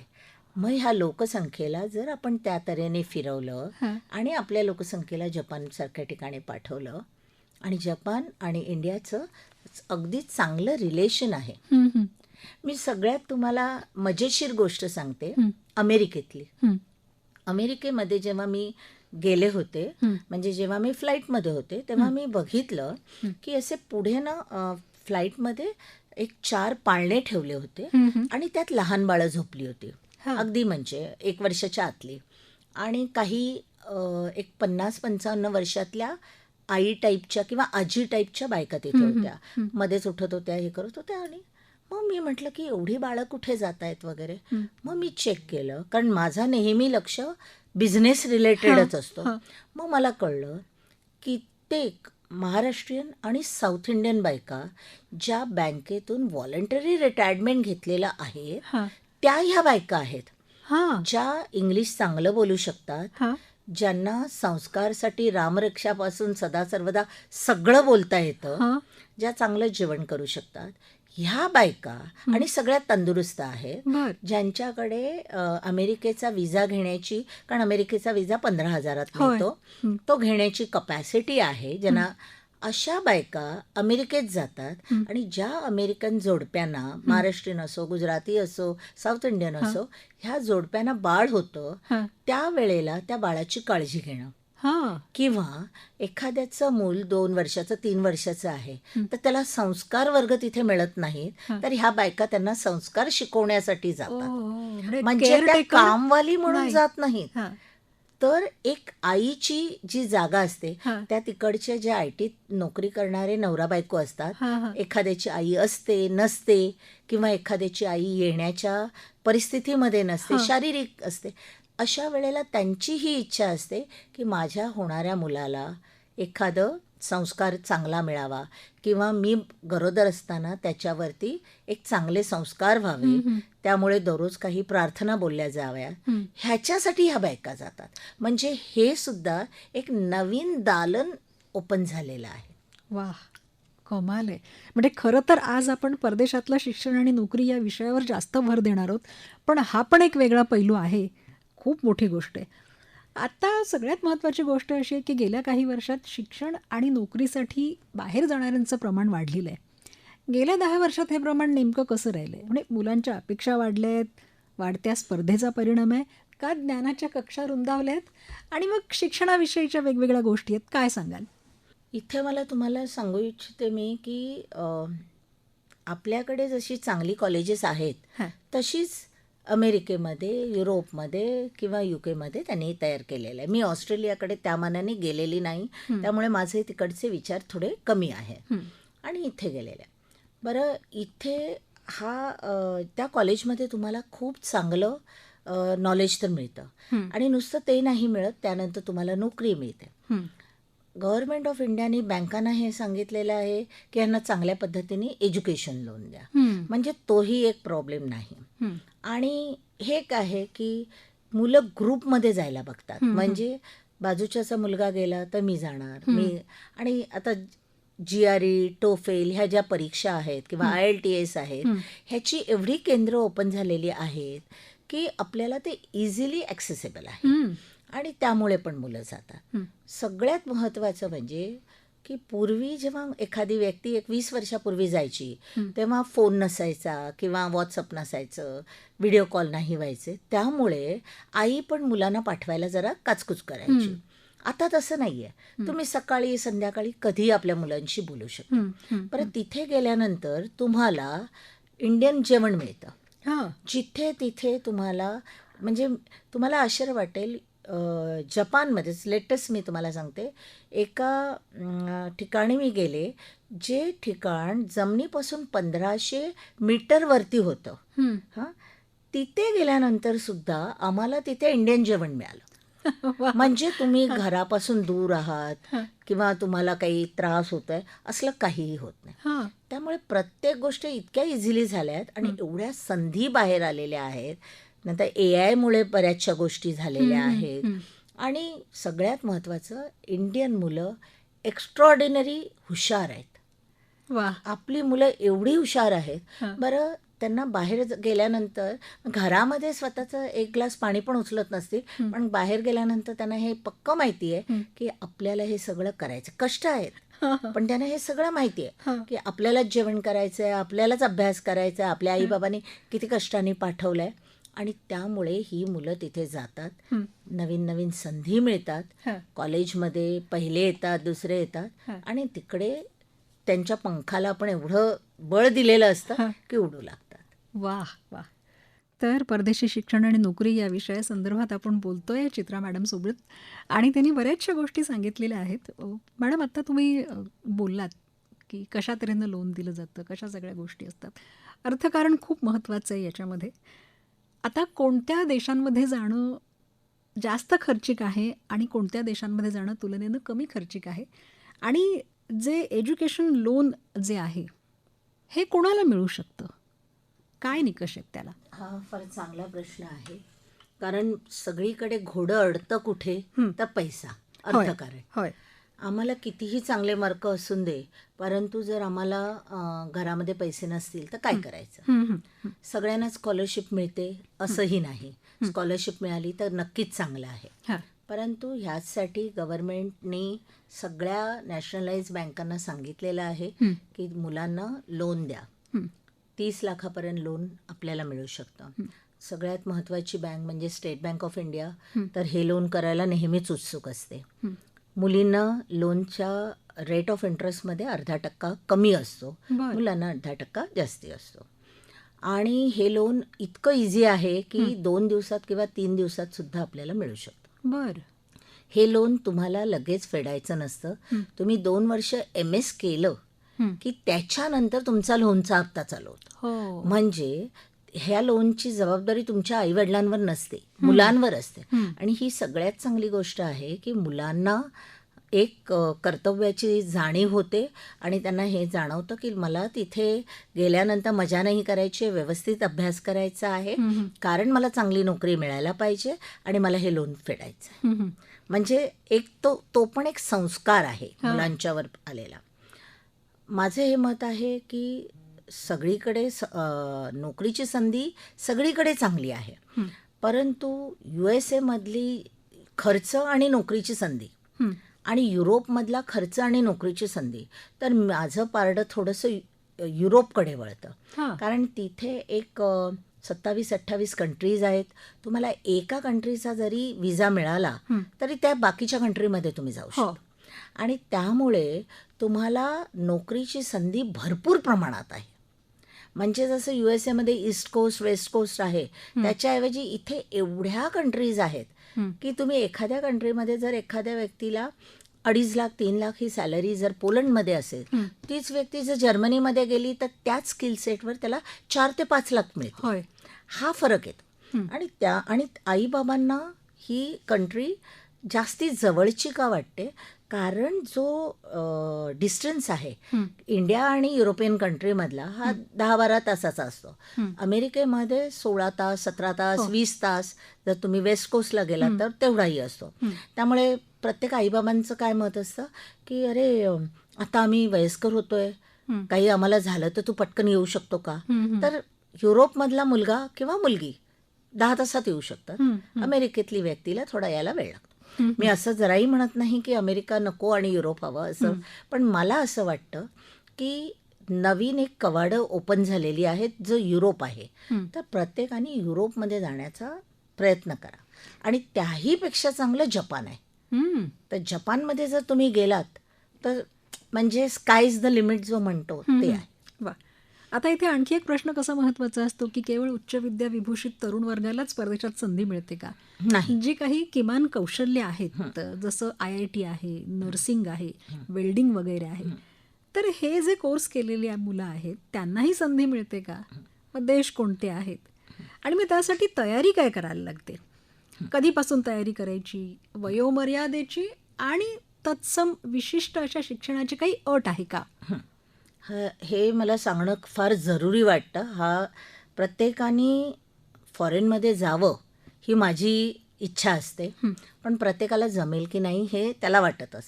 मग ह्या लोकसंख्येला जर आपण त्या तऱ्हेने फिरवलं हां. आणि आपल्या लोकसंख्येला जपानसारख्या ठिकाणी पाठवलं आणि जपान आणि इंडियाचं अगदी चांगलं रिलेशन आहे. हं, हं. मी सगळ्यात तुम्हाला मजेशीर गोष्ट सांगते, हं. अमेरिकेतली. हं. अमेरिकेमध्ये जेव्हा मी गेले होते, हं. म्हणजे जेव्हा मी फ्लाईटमध्ये होते, तेव्हा मी बघितलं की असे पुढे ना फ्लाईटमध्ये एक 4 पाळणे ठेवले होते हं, हं. आणि त्यात लहान बाळं झोपली होती. हां. अगदी म्हणजे 1 वर्षाच्या आतली. आणि काही एक 50-55 वर्षातल्या आई टाईपच्या किंवा आजी टाईपच्या बायका तिथे हं, हं. होत्या. हं. मध्येच उठत होत्या, हे करत होत्या. आणि मग मी म्हटलं की एवढी बाळं कुठे जात आहेत वगैरे. हं. मग मी चेक केलं, कारण माझा नेहमी लक्ष बिझनेस रिलेटेडच असतो. हां. मग मला कळलं कित्येक महाराष्ट्रीयन आणि साऊथ इंडियन बायका ज्या बँकेतून व्हॉलंटरी रिटायरमेंट घेतलेलं आहे, हां. त्या ह्या बायका आहेत. हां. ज्या इंग्लिश चांगलं बोलू शकतात, हां. ज्यांना संस्कारसाठी रामरक्षापासून सदा सर्वदा सगळं बोलता येतं, हां. ज्या चांगलं जेवण करू शकतात, ह्या बायका आणि सगळ्यात तंदुरुस्त आहेत, बरं. ज्यांच्याकडे अमेरिकेचा विजा घेण्याची, कारण अमेरिकेचा विजा 15,000त होय. मिळतो, हं. तो घेण्याची कपॅसिटी आहे ज्यांना. अशा बायका अमेरिकेत जातात हं. आणि ज्या अमेरिकन जोडप्यांना, महाराष्ट्रीयन असो, गुजराती असो, साऊथ इंडियन असो, ह्या जोडप्यांना बाळ होतं, हां. त्यावेळेला त्या बाळाची काळजी घेणं. हां. किंवा एखाद्याचं मूल 2 वर्षाचं, 3 वर्षाचं आहे, तर त्याला संस्कार वर्ग तिथे मिळत नाहीत, हां. तर ह्या बायका त्यांना संस्कार शिकवण्यासाठी ओह! जातात. म्हणजे म्हणजे त्या केअरटेकर कामवाली म्हणून नाही. जात नाहीत. हां. तर एक आईची जी जागा असते, हां. त्या तिकडचे जे IT नोकरी करणारे नवरा बायको असतात, हां, हां. एखाद्याची आई असते, नसते, किंवा एखाद्याची आई येण्याच्या परिस्थितीमध्ये नसते, हां. शारीरिक असते. अशा वेळेला त्यांची ही इच्छा असते की माझ्या होणाऱ्या मुलाला एखादं संस्कार चांगला मिळावा किंवा मी गरोदर असताना त्याच्यावरती एक चांगले संस्कार व्हावे, हं, हं. त्यामुळे दररोज काही प्रार्थना बोलल्या जाव्या, हं. ह्याच्यासाठी ह्या बायका जातात. म्हणजे हे सुद्धा एक नवीन दालन ओपन झालेलं आहे. वाह! कमाल आहे. म्हणजे खरं तर आज आपण परदेशातलं शिक्षण आणि नोकरी या विषयावर जास्त भर देणार आहोत. पण हा पण एक वेगळा पैलू आहे. खूप मोठी गोष्ट आहे. आता सगळ्यात महत्त्वाची गोष्ट अशी आहे की गेल्या काही वर्षात शिक्षण आणि नोकरीसाठी बाहेर जाणाऱ्यांचं प्रमाण वाढलेलं आहे. गेल्या 10 वर्षात हे प्रमाण नेमकं कसं राहिलं आहे? म्हणजे मुलांच्या अपेक्षा वाढल्या आहेत, वाढत्या स्पर्धेचा परिणाम आहे, का ज्ञानाच्या कक्षा रुंदावल्या आहेत आणि मग शिक्षणाविषयीच्या वेगवेगळ्या गोष्टी आहेत, काय सांगाल? इथे मला तुम्हाला सांगू इच्छिते मी की आपल्याकडे जशी चांगली कॉलेजेस आहेत, हां. तशीच अमेरिकेमध्ये, युरोपमध्ये किंवा UK त्यांनी तयार केलेलं आहे. मी ऑस्ट्रेलियाकडे त्या मानाने गेलेली नाही, त्यामुळे माझे तिकडचे विचार थोडे कमी आहेत. हं. आणि इथे गेलेले आहे. बरं, इथे त्या कॉलेजमध्ये तुम्हाला खूप चांगलं नॉलेज तर मिळतं. हं. आणि नुसतं ते नाही मिळत, त्यानंतर तुम्हाला नोकरी मिळते. हं. गव्हर्नमेंट ऑफ इंडियाने बँकांना हे सांगितलेलं आहे की यांना चांगल्या पद्धतीने एज्युकेशन लोन द्या. हं. म्हणजे तोही एक प्रॉब्लेम नाही. हं. आणि हे एक आहे की मुलं ग्रुपमध्ये जायला बघतात. म्हणजे बाजूच्याचा मुलगा गेला तर मी जाणार. आणि आता GRE, TOEFL ह्या ज्या परीक्षा आहेत किंवा IELTS आहेत, ह्याची एवढी केंद्र ओपन झालेली आहेत की आपल्याला ते इझिली ॲक्सेसेबल आहे. हं. आणि त्यामुळे पण मुलं जातात. हं. सगळ्यात महत्त्वाचं म्हणजे की पूर्वी जेव्हा एखादी व्यक्ती 20 वर्षापूर्वी जायची हं. तेव्हा फोन नसायचा किंवा व्हॉट्सअप नसायचं, व्हिडिओ कॉल नाही व्हायचे. त्यामुळे आई पण मुलांना पाठवायला जरा काचकूच करायची. हं. आता तसं नाही आहे. तुम्ही सकाळी संध्याकाळी कधीही आपल्या मुलांशी बोलू शकता. हं, हं, परत तिथे गेल्यानंतर तुम्हाला इंडियन जेवण मिळतं. हां. जिथे तिथे तुम्हाला म्हणजे तुम्हाला आश्चर्य वाटेल, जपानमध्येच लेटेस्ट मी तुम्हाला सांगते, एका ठिकाणी मी गेले, जे ठिकाण जमिनीपासून 1500 मीटरवरती होतं. हं. हां, तिथे गेल्यानंतर सुद्धा आम्हाला तिथे इंडियन जेवण मिळालं. वाह! म्हणजे तुम्ही घरापासून दूर आहात हां. किंवा तुम्हाला काही त्रास होत आहे असलं काहीही होत नाही. हां. त्यामुळे प्रत्येक गोष्ट इतक्या इझिली झाल्या आहेत आणि एवढ्या संधी बाहेर आलेल्या आहेत. नंतर AI मुळे बऱ्याचशा गोष्टी झालेल्या हं, हं, आहेत. हं. आणि सगळ्यात महत्त्वाचं, इंडियन मुलं एक्स्ट्रॉर्डिनरी हुशार आहेत. वाह! आपली मुलं एवढी हुशार आहेत. हां. बरं, त्यांना बाहेर गेल्यानंतर घरामध्ये स्वतःचं एक ग्लास पाणी पण उचलत नसतील, पण बाहेर गेल्यानंतर त्यांना हे पक्कं माहिती आहे की आपल्याला हे सगळं करायचं. कष्ट आहेत, हां, हां. पण त्यांना हे सगळं माहिती आहे हां. की आपल्यालाच जेवण करायचं आहे, आपल्यालाच अभ्यास करायचा आहे, आपल्या आईबाबांनी किती कष्टाने पाठवलं आहे. आणि त्यामुळे ही मुलं तिथे जातात, हं. नवीन नवीन संधी मिळतात. हां. कॉलेजमध्ये पहिले येतात, दुसरे येतात हां. आणि तिकडे त्यांच्या पंखाला आपण एवढं बळ दिलेलं असतं हां. की उडू लागतात. वाह! वाह! तर परदेशी शिक्षण आणि नोकरी या विषयासंदर्भात आपण बोलतोय चित्रा मॅडमसोबत आणि त्यांनी बऱ्याचशा गोष्टी सांगितलेल्या आहेत. मॅडम, आत्ता तुम्ही बोललात की कशा तऱ्हेनं लोन दिलं जातं, कशा सगळ्या गोष्टी असतात. अर्थकारण खूप महत्त्वाचं आहे याच्यामध्ये. आता कोणत्या देशांमध्ये जाणं जास्त खर्चिक आहे आणि कोणत्या देशांमध्ये जाणं तुलनेनं कमी खर्चिक आहे, आणि जे एज्युकेशन लोन जे आहे हे कोणाला मिळू शकतं, काय निकष आहेत त्याला? हा फार चांगला प्रश्न आहे. कारण सगळीकडे घोडं अडतं कुठे, तर पैसा, होय, अर्थकारण. होय. आम्हाला कितीही चांगले मार्क असून दे, परंतु जर आम्हाला घरामध्ये पैसे नसतील तर काय करायचं. हं, हं. सगळ्यांना स्कॉलरशिप मिळते असंही नाही. स्कॉलरशिप मिळाली तर नक्कीच चांगलं आहे. हां. परंतु ह्याचसाठी गव्हर्नमेंटनी सगळ्या नॅशनलाइज बँकांना सांगितलेलं आहे की मुलांना लोन द्या. 30 लाखापर्यंत लोन आपल्याला मिळू शकतं. सगळ्यात महत्त्वाची बँक म्हणजे स्टेट बँक ऑफ इंडिया, तर हे लोन करायला नेहमीच उत्सुक असते. मुलींना लोनच्या रेट ऑफ इंटरेस्टमध्ये अर्धा% कमी असतो, बरं. मुलांना 10% जास्ती असतो. आणि हे लोन इतकं इझी आहे की 2 दिवसात किंवा 3 दिवसात सुद्धा आपल्याला मिळू शकतं. बरं. हे लोन तुम्हाला लगेच फेडायचं नसतं. तुम्ही 2 वर्ष MS केलं की त्याच्यानंतर तुमचा लोनचा हप्ता चालू होतो. हो. म्हणजे ह्या लोनची जबाबदारी तुमच्या आईवडिलांवर नसते, मुलांवर असते. आणि ही सगळ्यात चांगली गोष्ट आहे की मुलांना एक कर्तव्याची जाणीव होते आणि त्यांना हे जाणवतं की मला तिथे गेल्यानंतर मजा नाही करायची, व्यवस्थित अभ्यास करायचा आहे, कारण मला चांगली नोकरी मिळायला पाहिजे आणि मला हे लोन फेडायचं आहे. म्हणजे एक तो पण एक संस्कार आहे मुलांच्यावर आलेला. माझं हे मत आहे की सगळीकडे नोकरीची संधी सगळीकडे चांगली आहे, परंतु USA मधली खर्च आणि नोकरीची संधी आणि युरोपमधला खर्च आणि नोकरीची संधी, तर माझं पारडं थोडंसं युरोपकडे वळतं. कारण तिथे एक 27-28 कंट्रीज आहेत. तुम्हाला एका कंट्रीचा जरी विजा मिळाला तरी त्या बाकीच्या कंट्रीमध्ये तुम्ही जाऊ शकता. आणि त्यामुळे तुम्हाला नोकरीची संधी भरपूर प्रमाणात आहे. म्हणजे जसं USA east coast west coast आहे, त्याच्याऐवजी इथे एवढ्या कंट्रीज आहेत की तुम्ही एखाद्या कंट्रीमध्ये जर एखाद्या व्यक्तीला 2.5 लाख 3 लाख ही सॅलरी जर पोलंडमध्ये असेल, तीच व्यक्ती जर जर्मनीमध्ये गेली तर त्याच स्किल सेटवर त्याला 4 ते 5 लाख मिळते. हा फरक येतो. आणि आईबाबांना ही कंट्री जास्ती जवळची का वाटते, कारण जो डिस्टन्स आहे इंडिया आणि युरोपियन कंट्रीमधला हा 10-12 तासाचा असतो. अमेरिकेमध्ये 16 तास 17 तास 20 तास, जर तुम्ही वेस्ट कोस्टला गेला तर तेवढाही असतो. त्यामुळे प्रत्येक आईबाबांचं काय मत असतं की अरे आता आम्ही वयस्कर होतोय, काही आम्हाला झालं तर तू पटकन येऊ शकतो का. तर युरोपमधला मुलगा किंवा मुलगी 10 तासात येऊ शकतात. अमेरिकेतली व्यक्तीला थोडा यायला वेळ लागतो. मी असं जराही म्हणत नाही की अमेरिका नको आणि युरोप हवं असं, पण मला असं वाटतं की नवीन एक कवाडं ओपन झालेली आहेत जो युरोप आहे. तर प्रत्येकाने युरोपमध्ये जाण्याचा प्रयत्न करा. आणि त्याहीपेक्षा चांगलं जपान आहे. तर जपानमध्ये जर तुम्ही गेलात तर म्हणजे स्काय इज द लिमिट जो म्हणतो ते आहे. वा. आता इथे आणखी एक प्रश्न कसा महत्वाचा असतो की केवळ उच्च विद्या विभूषित तरुण वर्गालाच परदेशात संधी मिळते का? नाही. जी काही किमान कौशल्य आहेत, जसं IIT आहे, नर्सिंग आहे, वेल्डिंग वगैरे आहे, तर हे जे कोर्स केलेली मुलं आहेत त्यांनाही संधी मिळते का? मग देश कोणते आहेत आणि मग त्यासाठी तयारी काय करायला लागते? कधीपासून तयारी करायची, वयोमर्यादेची आणि तत्सम विशिष्ट अशा शिक्षणाची काही अट आहे का? हे मला सांगणं फार जरुरी वाटतं. प्रत्येकाने फॉरेनमध्ये जावं ही माझी इच्छा असते, पण प्रत्येकाला जमेल की नाही हे त्याला वाटतच.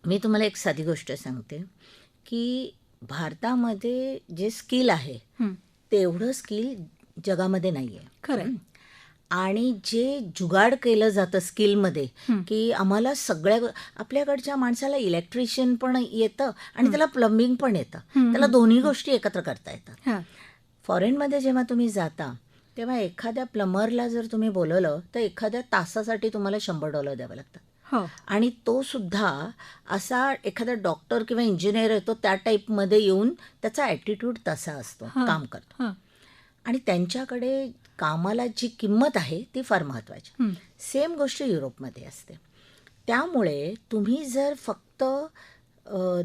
मी तुम्हाला एक साधी गोष्ट सांगते की भारतामध्ये जे स्किल आहे तेवढं स्किल जगामध्ये नाही आहे. खरं. आणि जे जुगाड केलं जातं स्किलमध्ये की आम्हाला आपल्याकडच्या माणसाला इलेक्ट्रिशियन पण येतं आणि त्याला प्लंबिंग पण येतं, त्याला दोन्ही गोष्टी एकत्र करता येतात. फॉरेनमध्ये जेव्हा तुम्ही जाता तेव्हा एखाद्या प्लंबरला जर तुम्ही बोलवलं तर एखाद्या तासासाठी तुम्हाला $100 द्यावं लागतं. आणि तो सुद्धा असा एखादा डॉक्टर किंवा इंजिनियर येतो त्या टाईपमध्ये येऊन त्याचा ॲटिट्यूड तसा असतो, काम करतो. आणि त्यांच्याकडे कामाला जी किंमत आहे ती फार महत्त्वाची. सेम गोष्ट युरोपमध्ये असते. त्यामुळे तुम्ही जर फक्त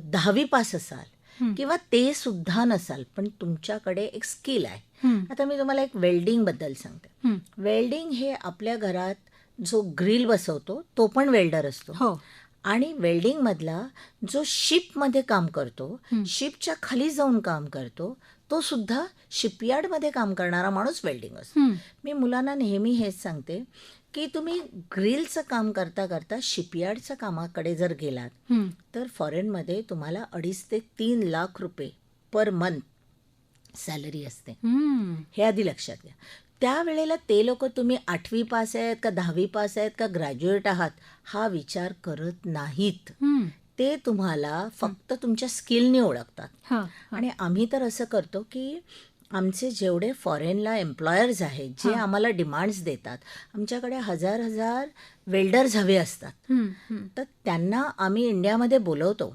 10वी पास असाल किंवा ते सुद्धा नसाल पण तुमच्याकडे एक स्किल आहे. आता मी तुम्हाला एक वेल्डिंगबद्दल सांगते. वेल्डिंग हे आपल्या घरात जो ग्रिल बसवतो तो पण वेल्डर असतो. आणि वेल्डिंगमधला जो शिपमध्ये काम करतो, शिपच्या खाली जाऊन काम करतो, तो सुद्धा शिपयार्डमध्ये काम करणारा माणूस वेल्डिंग असतो. मी मुलांना नेहमी हेच सांगते की तुम्ही ग्रिलचं काम करता करता शिपयार्डच्या कामाकडे जर गेलात तर फॉरेनमध्ये तुम्हाला 2.5 ते 3 लाख रुपये पर मंथ सॅलरी असते. हे आधी लक्षात घ्या. त्यावेळेला ते लोक तुम्ही 8वी पास आहेत का 10वी पास आहेत का ग्रॅज्युएट आहात हा विचार करत नाहीत. ते तुम्हाला फक्त तुमच्या स्किलने ओळखतात. आणि आम्ही तर असं करतो की आमचे जेवढे फॉरेनला एम्प्लॉयर्स आहेत जे आम्हाला डिमांड्स देतात, आमच्याकडे हजार वेल्डर्स हवे असतात, तर त्यांना आम्ही इंडियामध्ये बोलवतो.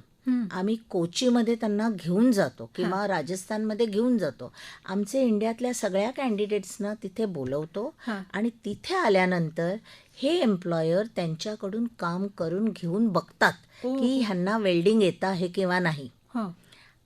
आम्ही कोचीमध्ये त्यांना घेऊन जातो किंवा राजस्थानमध्ये घेऊन जातो. आमचे इंडियातल्या सगळ्या कॅन्डिडेट्सना तिथे बोलवतो आणि तिथे आल्यानंतर हे एम्प्लॉयर त्यांच्याकडून काम करून घेऊन बघतात की ह्यांना वेल्डिंग येतं आहे किंवा नाही.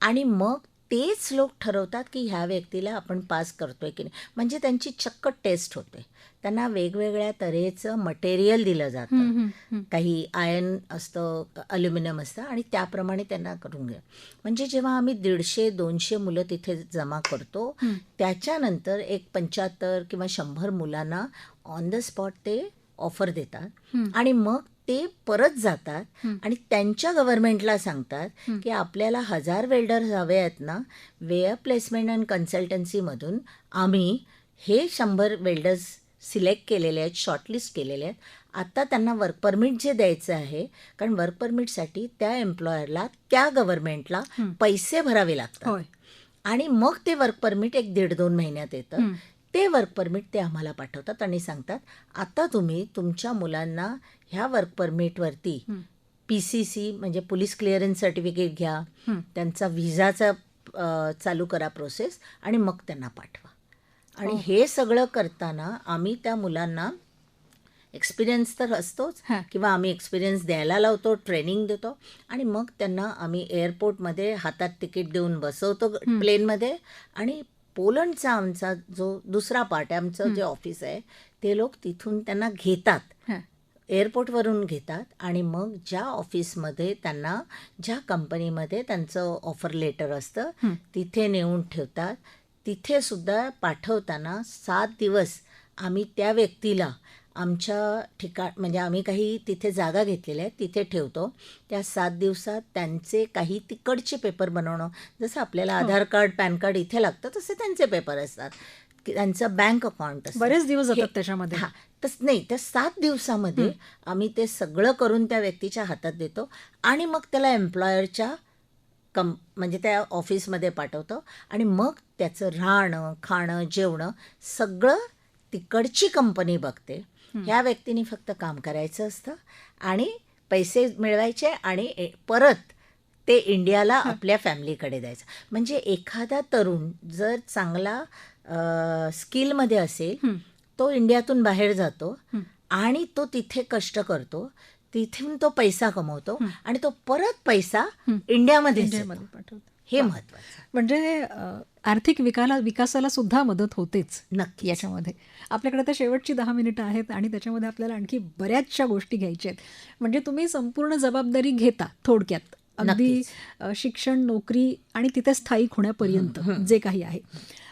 आणि मग तेच लोक ठरवतात की ह्या व्यक्तीला आपण पास करतोय की नाही. म्हणजे त्यांची चक्क टेस्ट होते. त्यांना वेगवेगळ्या तऱ्हेचं मटेरियल दिलं जातं. काही आयर्न असतं, अल्युमिनियम असतं आणि त्याप्रमाणे त्यांना करून घ्या. म्हणजे जेव्हा आम्ही 150-200 मुलं तिथे जमा करतो त्याच्यानंतर एक 75 किंवा 100 मुलांना ऑन द स्पॉट ते ऑफर देतात आणि मग ते परत जातात आणि त्यांच्या गव्हर्नमेंटला सांगतात की आपल्याला 1000 वेल्डर्स हवे आहेत ना, वेअर प्लेसमेंट अँड कन्सल्टन्सीमधून आम्ही हे 100 वेल्डर्स सिलेक्ट केलेले आहेत, शॉर्टलिस्ट केलेले आहेत. आता त्यांना वर्क परमिट जे द्यायचं आहे, कारण वर्क परमिटसाठी त्या एम्प्लॉयरला त्या गव्हर्नमेंटला पैसे भरावे लागतात आणि मग ते वर्क परमिट 1-1.5-2 महिन्यात येतं. ते वर्क परमिट ते आम्हाला पाठवतात आणि सांगतात आता तुम्ही तुमच्या मुलांना ह्या वर्क परमिटवरती PCC म्हणजे पोलीस क्लिअरन्स सर्टिफिकेट घ्या, त्यांचा व्हिसाचा चालू करा प्रोसेस आणि मग त्यांना पाठवा. आणि हे सगळं करताना आम्ही त्या मुलांना एक्सपिरियन्स तर असतोच किंवा आम्ही एक्सपिरियन्स द्यायला लावतो, ट्रेनिंग देतो आणि मग त्यांना आम्ही एअरपोर्टमध्ये हातात तिकीट देऊन बसवतो प्लेनमध्ये. आणि पोलंडचा आमचा जो दुसरा पार्ट आहे, आमचं जे ऑफिस आहे, ते लोक तिथून त्यांना घेतात, एअरपोर्टवरून घेतात आणि मग ज्या ऑफिसमध्ये त्यांना ज्या कंपनीमध्ये त्यांचं ऑफर लेटर असतं तिथे नेऊन ठेवतात. तिथे सुद्धा पाठवताना 7 दिवस आम्ही त्या व्यक्तीला आमच्या म्हणजे आम्ही काही तिथे जागा घेतलेल्या आहेत तिथे ठेवतो. त्या 7 दिवसात त्यांचे काही तिकडचे पेपर बनवणं, जसं आपल्याला आधार कार्ड पॅन कार्ड इथे लागतं तसे त्यांचे पेपर असतात, त्यांचं बँक अकाउंट असतं. बरेच दिवस जातात त्याच्यामध्ये. नाही, त्या 7 दिवसामध्ये आम्ही ते सगळं करून त्या व्यक्तीच्या हातात देतो आणि मग त्याला एम्प्लॉयरच्या म्हणजे त्या ऑफिसमध्ये पाठवतो आणि मग त्याचं राहणं, खाणं, जेवणं सगळं तिकडची कंपनी बघते. ह्या व्यक्तीने फक्त काम करायचं असतं आणि पैसे मिळवायचे आणि परत ते इंडियाला आपल्या फॅमिलीकडे द्यायचं. म्हणजे एखादा तरुण जर चांगला स्किलमध्ये असेल, तो इंडियातून बाहेर जातो आणि तो तिथे कष्ट करतो, तिथून तो पैसा कमवतो आणि तो परत पैसा इंडियामध्ये पाठवतो. हे महत्वाचं. म्हणजे आर्थिक विकासाला सुद्धा मदत होतेच नक्की. याच्यामध्ये. आपल्याकडे तर शेवटची 10 मिनिटं आहेत आणि त्याच्यामध्ये आपल्याला आणखी बऱ्याचशा गोष्टी घ्यायच्या आहेत. म्हणजे तुम्ही संपूर्ण जबाबदारी घेता थोडक्यात, अगदी शिक्षण, नोकरी आणि तिथे स्थायिक होण्यापर्यंत जे काही आहे.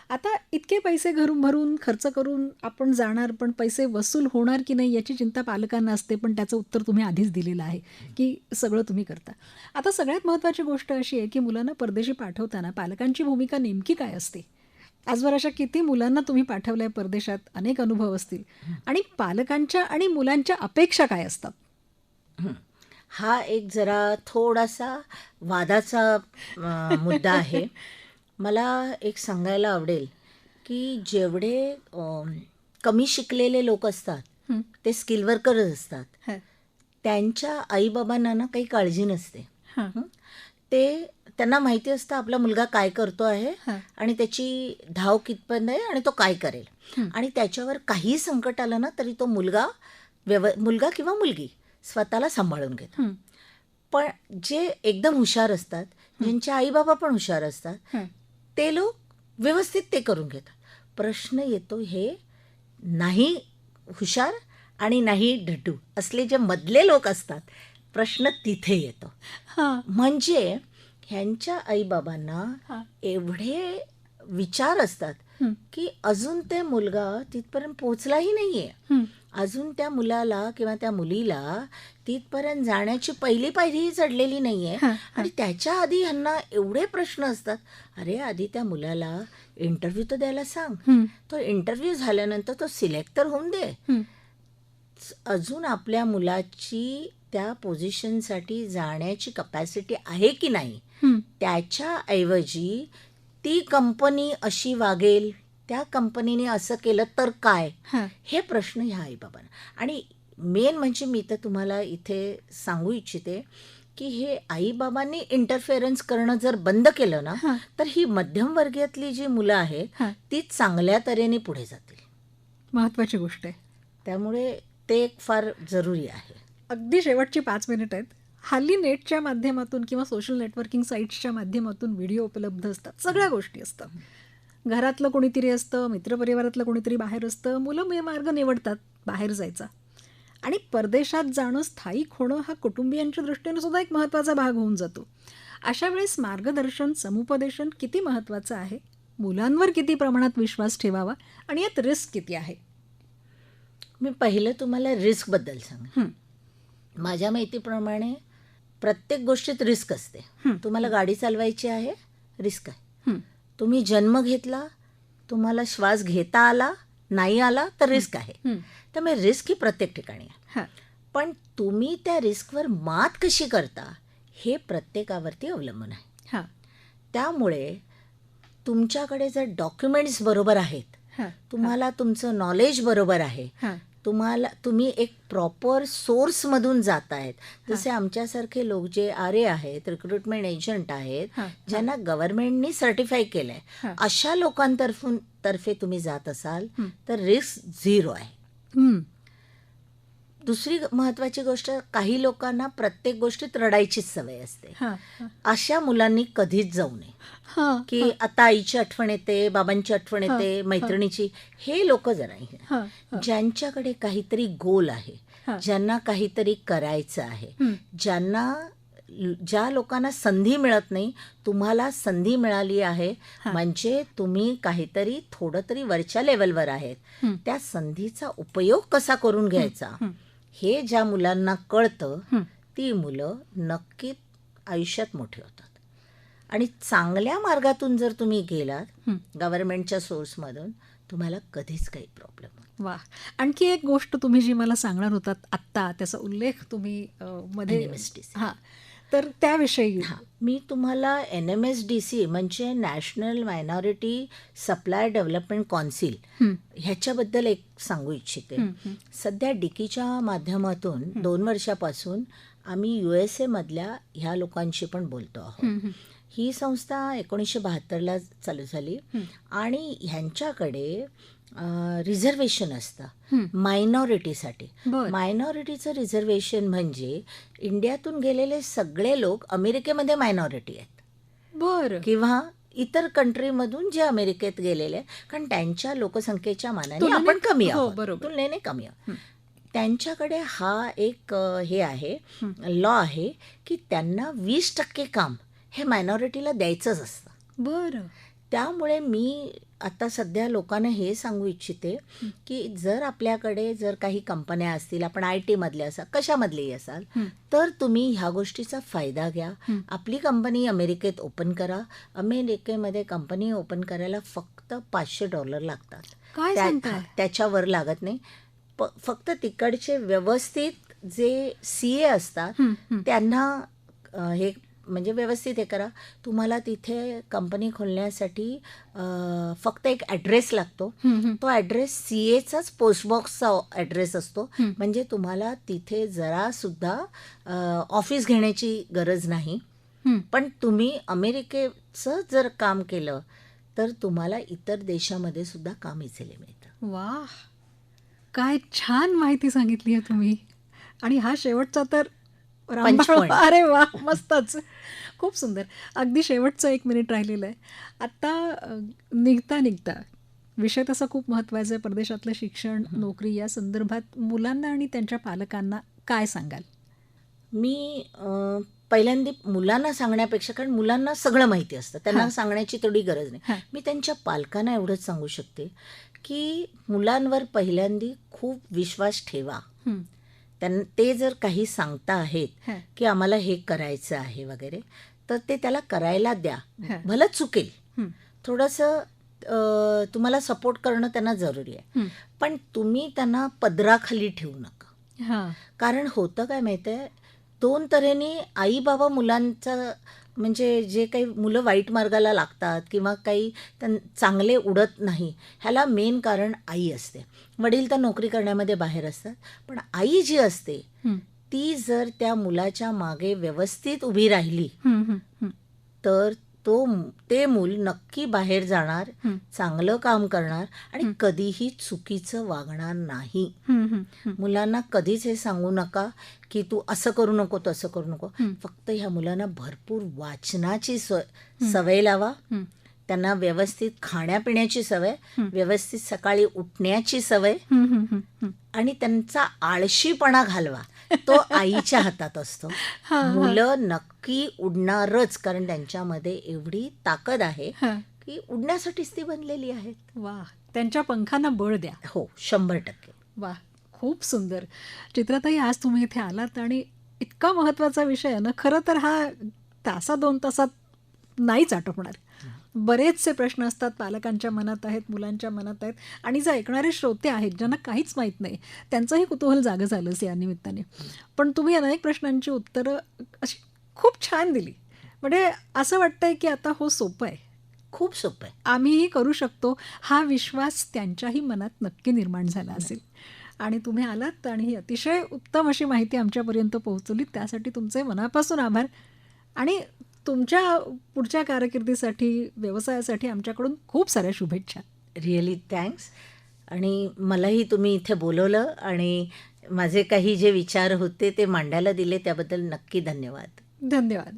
आता इतके पैसे घरून भरून खर्च करून आपण जाणार, पण पैसे वसूल होणार की नाही याची चिंता पालकांना असते, पण त्याचं उत्तर तुम्ही आधीच दिलेलं आहे की सगळं तुम्ही करता. आता सगळ्यात महत्त्वाची गोष्ट अशी आहे की मुलांना परदेशी पाठवताना पालकांची भूमिका नेमकी काय असते? आजवर अशा किती मुलांना तुम्ही पाठवलंय परदेशात, अनेक अनुभव असतील, आणि पालकांच्या आणि मुलांच्या अपेक्षा काय असतात? हा एक जरा थोडासा वादाचा मुद्दा आहे. मला एक सांगायला आवडेल की जेवढे कमी शिकलेले लोक असतात, ते स्किल वर्करच असतात, त्यांच्या आईबाबांना ना काही काळजी नसते. त्यांना माहिती असतं आपला मुलगा काय करतो आहे आणि त्याची धाव कितपत आहे आणि तो काय करेल, आणि त्याच्यावर काही संकट आलं ना तरी तो मुलगा किंवा मुलगी स्वतःला सांभाळून घेतो. पण जे एकदम हुशार असतात, ज्यांचे आईबाबा पण हुशार असतात, ते लोक व्यवस्थित ते करून घेतात. प्रश्न येतो हे नाही हुशार आणि नाही ढड्डू असले जे मधले लोक असतात, प्रश्न तिथे येतो. म्हणजे ह्यांच्या आईबाबांना एवढे विचार असतात की अजून ते मुलगा तिथपर्यंत पोहोचलाही नाहीये, अजून त्या मुलाला किंवा त्या मुलीला तिथपर्यंत जाण्याची पहिली पायरीही चढलेली नाहीये, आणि त्याच्या आधी ह्यांना एवढे प्रश्न असतात. अरे आधी त्या मुलाला इंटरव्ह्यू तर द्यायला सांग, तो इंटरव्ह्यू झाल्यानंतर तो सिलेक्ट तर होऊन दे. अजून आपल्या मुलाची त्या पोझिशनसाठी जाण्याची कपॅसिटी आहे की नाही, त्याच्याऐवजी ती कंपनी अशी वागेल, त्या कंपनीने असं केलं तर काय, हे प्रश्न ह्या आईबाबांना. आणि मेन म्हणजे मी तर तुम्हाला इथे सांगू इच्छिते की हे आईबाबांनी इंटरफेरन्स करणं जर बंद केलं ना, तर ही मध्यमवर्गीयातली जी मुलं आहेत ती चांगल्या तऱ्हेने पुढे जातील. महत्वाची गोष्ट आहे. त्यामुळे ते एक फार जरुरी आहे. अगदी शेवटची 5 मिनिटं आहेत. हल्ली नेटच्या माध्यमातून किंवा सोशल नेटवर्किंग साईट्सच्या माध्यमातून व्हिडिओ उपलब्ध असतात, सगळ्या गोष्टी असतात. घरातलं कोणीतरी असतं, मित्रपरिवारातलं कोणीतरी बाहेर असतं, मुलं मार्ग निवडतात बाहेर जायचा. आणि परदेशात जाणं, स्थायिक होणं हा कुटुंबियांच्या दृष्टीने सुद्धा एक महत्त्वाचा भाग होऊन जातो. अशा वेळेस मार्गदर्शन, समुपदेशन किती महत्त्वाचं आहे? मुलांवर किती प्रमाणात विश्वास ठेवावा आणि यात रिस्क किती आहे? मी पहिलं तुम्हाला रिस्कबद्दल सांग. माझ्या माहितीप्रमाणे प्रत्येक गोष्टीत रिस्क असते. तुम्हाला गाडी चालवायची आहे, रिस्क आहे. तुम्ही जन्म घेतला, तुम्हाला श्वास घेता आला नाही आला तर रिस्क आहे. त्यामुळे रिस्क ही प्रत्येक ठिकाणी आहे. पण तुम्ही त्या रिस्कवर मात कशी करता हे प्रत्येकावरती अवलंबून आहे. त्यामुळे तुमच्याकडे जर डॉक्युमेंट्स बरोबर आहेत, तुम्हाला तुमचं नॉलेज बरोबर आहे, तुम्ही एक प्रॉपर सोर्समधून जात आहेत, जसे आमच्यासारखे लोक जे RA आहेत, रिक्रुटमेंट एजंट आहेत, ज्यांना गव्हर्नमेंटनी सर्टिफाय केलं आहे, अशा लोकांतर्फे तुम्ही जात असाल तर रिस्क 0 आहे. दुसरी महत्त्वाची गोष्ट, काही लोकांना प्रत्येक गोष्टीत रडायचीच सवय असते. अशा मुलांनी कधीच जाऊ नये की आता आईची आठवण येते, बाबांची आठवण येते, मैत्रिणीची. हे लोक जरा ज्यांच्याकडे काहीतरी गोल आहे, ज्यांना काहीतरी करायचं आहे, ज्या लोकांना संधी मिळत नाही, तुम्हाला संधी मिळाली आहे म्हणजे तुम्ही काहीतरी थोडं तरी वरच्या लेवलवर आहेत. त्या संधीचा उपयोग कसा करून घ्यायचा हे ज्या मुलांना कळतं, ती मुलं नक्कीच आयुष्यात मोठी होतात. आणि चांगल्या मार्गातून जर तुम्ही गेलात गव्हर्नमेंटच्या सोर्समधून, तुम्हाला कधीच काही प्रॉब्लेम होत वा. आणखी एक गोष्ट तुम्ही जी मला सांगणार होतात आत्ता, त्याचा उल्लेख तुम्ही मध्ये NMSDC. हां, तर त्याविषयी. हां, मी तुम्हाला NMSDC म्हणजे national minority supply development council हं, ह्याच्याबद्दल एक सांगू इच्छिते. हं, हं, सध्या डिकीच्या माध्यमातून 2 वर्षापासून आम्ही USA मधल्या ह्या लोकांशी पण बोलतो आहोत. हं, हं, ही संस्था 1972ला चालू झाली हं. आणि ह्यांच्याकडे रिझर्वेशन असतं हं. मायनॉरिटीसाठी. बरं. मायनॉरिटीचं रिझर्वेशन म्हणजे इंडियातून गेलेले सगळे लोक अमेरिकेमध्ये मायनॉरिटी आहेत बरं. किंवा इतर कंट्रीमधून जे अमेरिकेत गेलेले आहेत, कारण त्यांच्या लोकसंख्येच्या मानाने तुलनेने- आपण कमी हो, आहोत, बरोबर. तुलनेने कमी आहोत. हं. त्यांच्याकडे हा एक हे आहे, लॉ आहे की त्यांना 20% काम हे मायनॉरिटीला द्यायचंच असतं. बरं. त्यामुळे मी आता सध्या लोकांना हे सांगू इच्छिते की जर आपल्याकडे जर काही कंपन्या असतील, आपण IT मधले असाल, कशामधलेही असाल, हं. तर तुम्ही ह्या गोष्टीचा फायदा घ्या. हं. आपली कंपनी अमेरिकेत ओपन करा. अमेरिकेमध्ये कंपनी ओपन करायला फक्त $500 लागतात. काय सांगताय? त्याच्यावर लागत नाही. फक्त तिकडचे व्यवस्थित जे CA असतात हं, हं. त्यांना हे म्हणजे व्यवस्थित हे करा. तुम्हाला तिथे कंपनी खोलण्यासाठी फक्त एक ॲड्रेस लागतो. हं, हं. तो ॲड्रेस CAचाच पोस्टबॉक्सचा ॲड्रेस असतो. हं. म्हणजे तुम्हाला तिथे जरासुद्धा ऑफिस घेण्याची गरज नाही. हं. पण तुम्ही अमेरिकेचं जर काम केलं तर तुम्हाला इतर देशामध्ये सुद्धा काम इझिली मिळतं. वाह! काय छान माहिती सांगितली आहे तुम्ही. आणि हा शेवटचा तर रामबाण. पंचपॉईंट. अरे वा, मस्तच. खूप सुंदर. अगदी शेवटचं 1 मिनिट राहिलेलं आहे. आता निघता विषय तसा खूप महत्त्वाचा आहे. परदेशातलं शिक्षण, नोकरी या संदर्भात मुलांना आणि त्यांच्या पालकांना काय सांगाल? मी पहिल्यांदा मुलांना सांगण्यापेक्षा, कारण मुलांना सगळं माहिती असतं, त्यांना हां. सांगण्याची तेवढी गरज नाही. हां. मी त्यांच्या पालकांना एवढंच सांगू शकते की मुलांवर पहिल्यांदा खूप विश्वास ठेवा. हं. ते जर काही सांगता आहेत हां. की आम्हाला हे करायचं आहे वगैरे, तर ते त्याला करायला द्या. हां. भलं चुकेल, हं. थोडंसं तुम्हाला सपोर्ट करणं त्यांना जरुरी आहे, हं. पण तुम्ही त्यांना पदराखाली ठेवू नका. हां. कारण होतं काय माहिती आहे, 2 तऱ्हेने आई बाबा मुलांचं म्हणजे जे काही मुलं वाईट मार्गाला लागतात किंवा काही चांगले उडत नाही, ह्याला मेन कारण आई असते. वडील तर नोकरी करण्यामध्ये बाहेर असतात, पण आई जी असते हं. ती जर त्या मुलाच्या मागे व्यवस्थित उभी राहिली हं, हं, हं. तर ते मूल नक्की बाहेर जाणार, हं. चांगलं काम करणार आणि कधीही चुकीचं वागणार नाही. हं, हं, हं. मुलांना कधीच हे सांगू नका की तू असं करू नको, तसं करू नको. हं. फक्त ह्या मुलांना भरपूर वाचनाची सवय लावा. हं. त्यांना व्यवस्थित खाण्यापिण्याची सवय, हं. व्यवस्थित सकाळी उठण्याची सवय हं, हं, हं, हं. आणि त्यांचा आळशीपणा घालवा. तो आईच्या हातात असतो. हां, हां. मुलं नक्की उडणारच, कारण त्यांच्यामध्ये एवढी ताकद आहे हां. की उडण्यासाठीच ती बनलेली आहेत. वाह! त्यांच्या पंखांना बळ द्या. हो, 100%. वाह! खूप सुंदर. चित्राताई, आज तुम्ही इथे आलात आणि इतका महत्त्वाचा विषय आहे ना, खरं तर हा 2 तासात नाहीच आटोपणार. बरेचसे प्रश्न असतात, पालकांच्या मनात आहेत, मुलांच्या मनात आहेत आणि जे ऐकणारे श्रोते आहेत ज्यांना काहीच माहीत नाही, त्यांचंही कुतूहल जागं झालंच या निमित्ताने. पण तुम्ही अनेक प्रश्नांची उत्तरं अशी खूप छान दिली. म्हणजे असं वाटतंय की आता हो, सोपं आहे, खूप सोपं आहे. आम्हीही करू शकतो, हा विश्वास त्यांच्याही मनात नक्की निर्माण झाला असेल. आणि तुम्ही आलात आणि ही अतिशय उत्तम अशी माहिती आमच्यापर्यंत पोहोचवलीत, त्यासाठी तुमचे मनापासून आभार. आणि तुमच्या पुढच्या कारकिर्दीसाठी, व्यवसायासाठी आमच्याकडून खूप साऱ्या शुभेच्छा. Really thanks. आणि मलाही तुम्ही इथे बोलवलं आणि माझे काही जे विचार होते ते मांडायला दिले, त्याबद्दल नक्की धन्यवाद. धन्यवाद.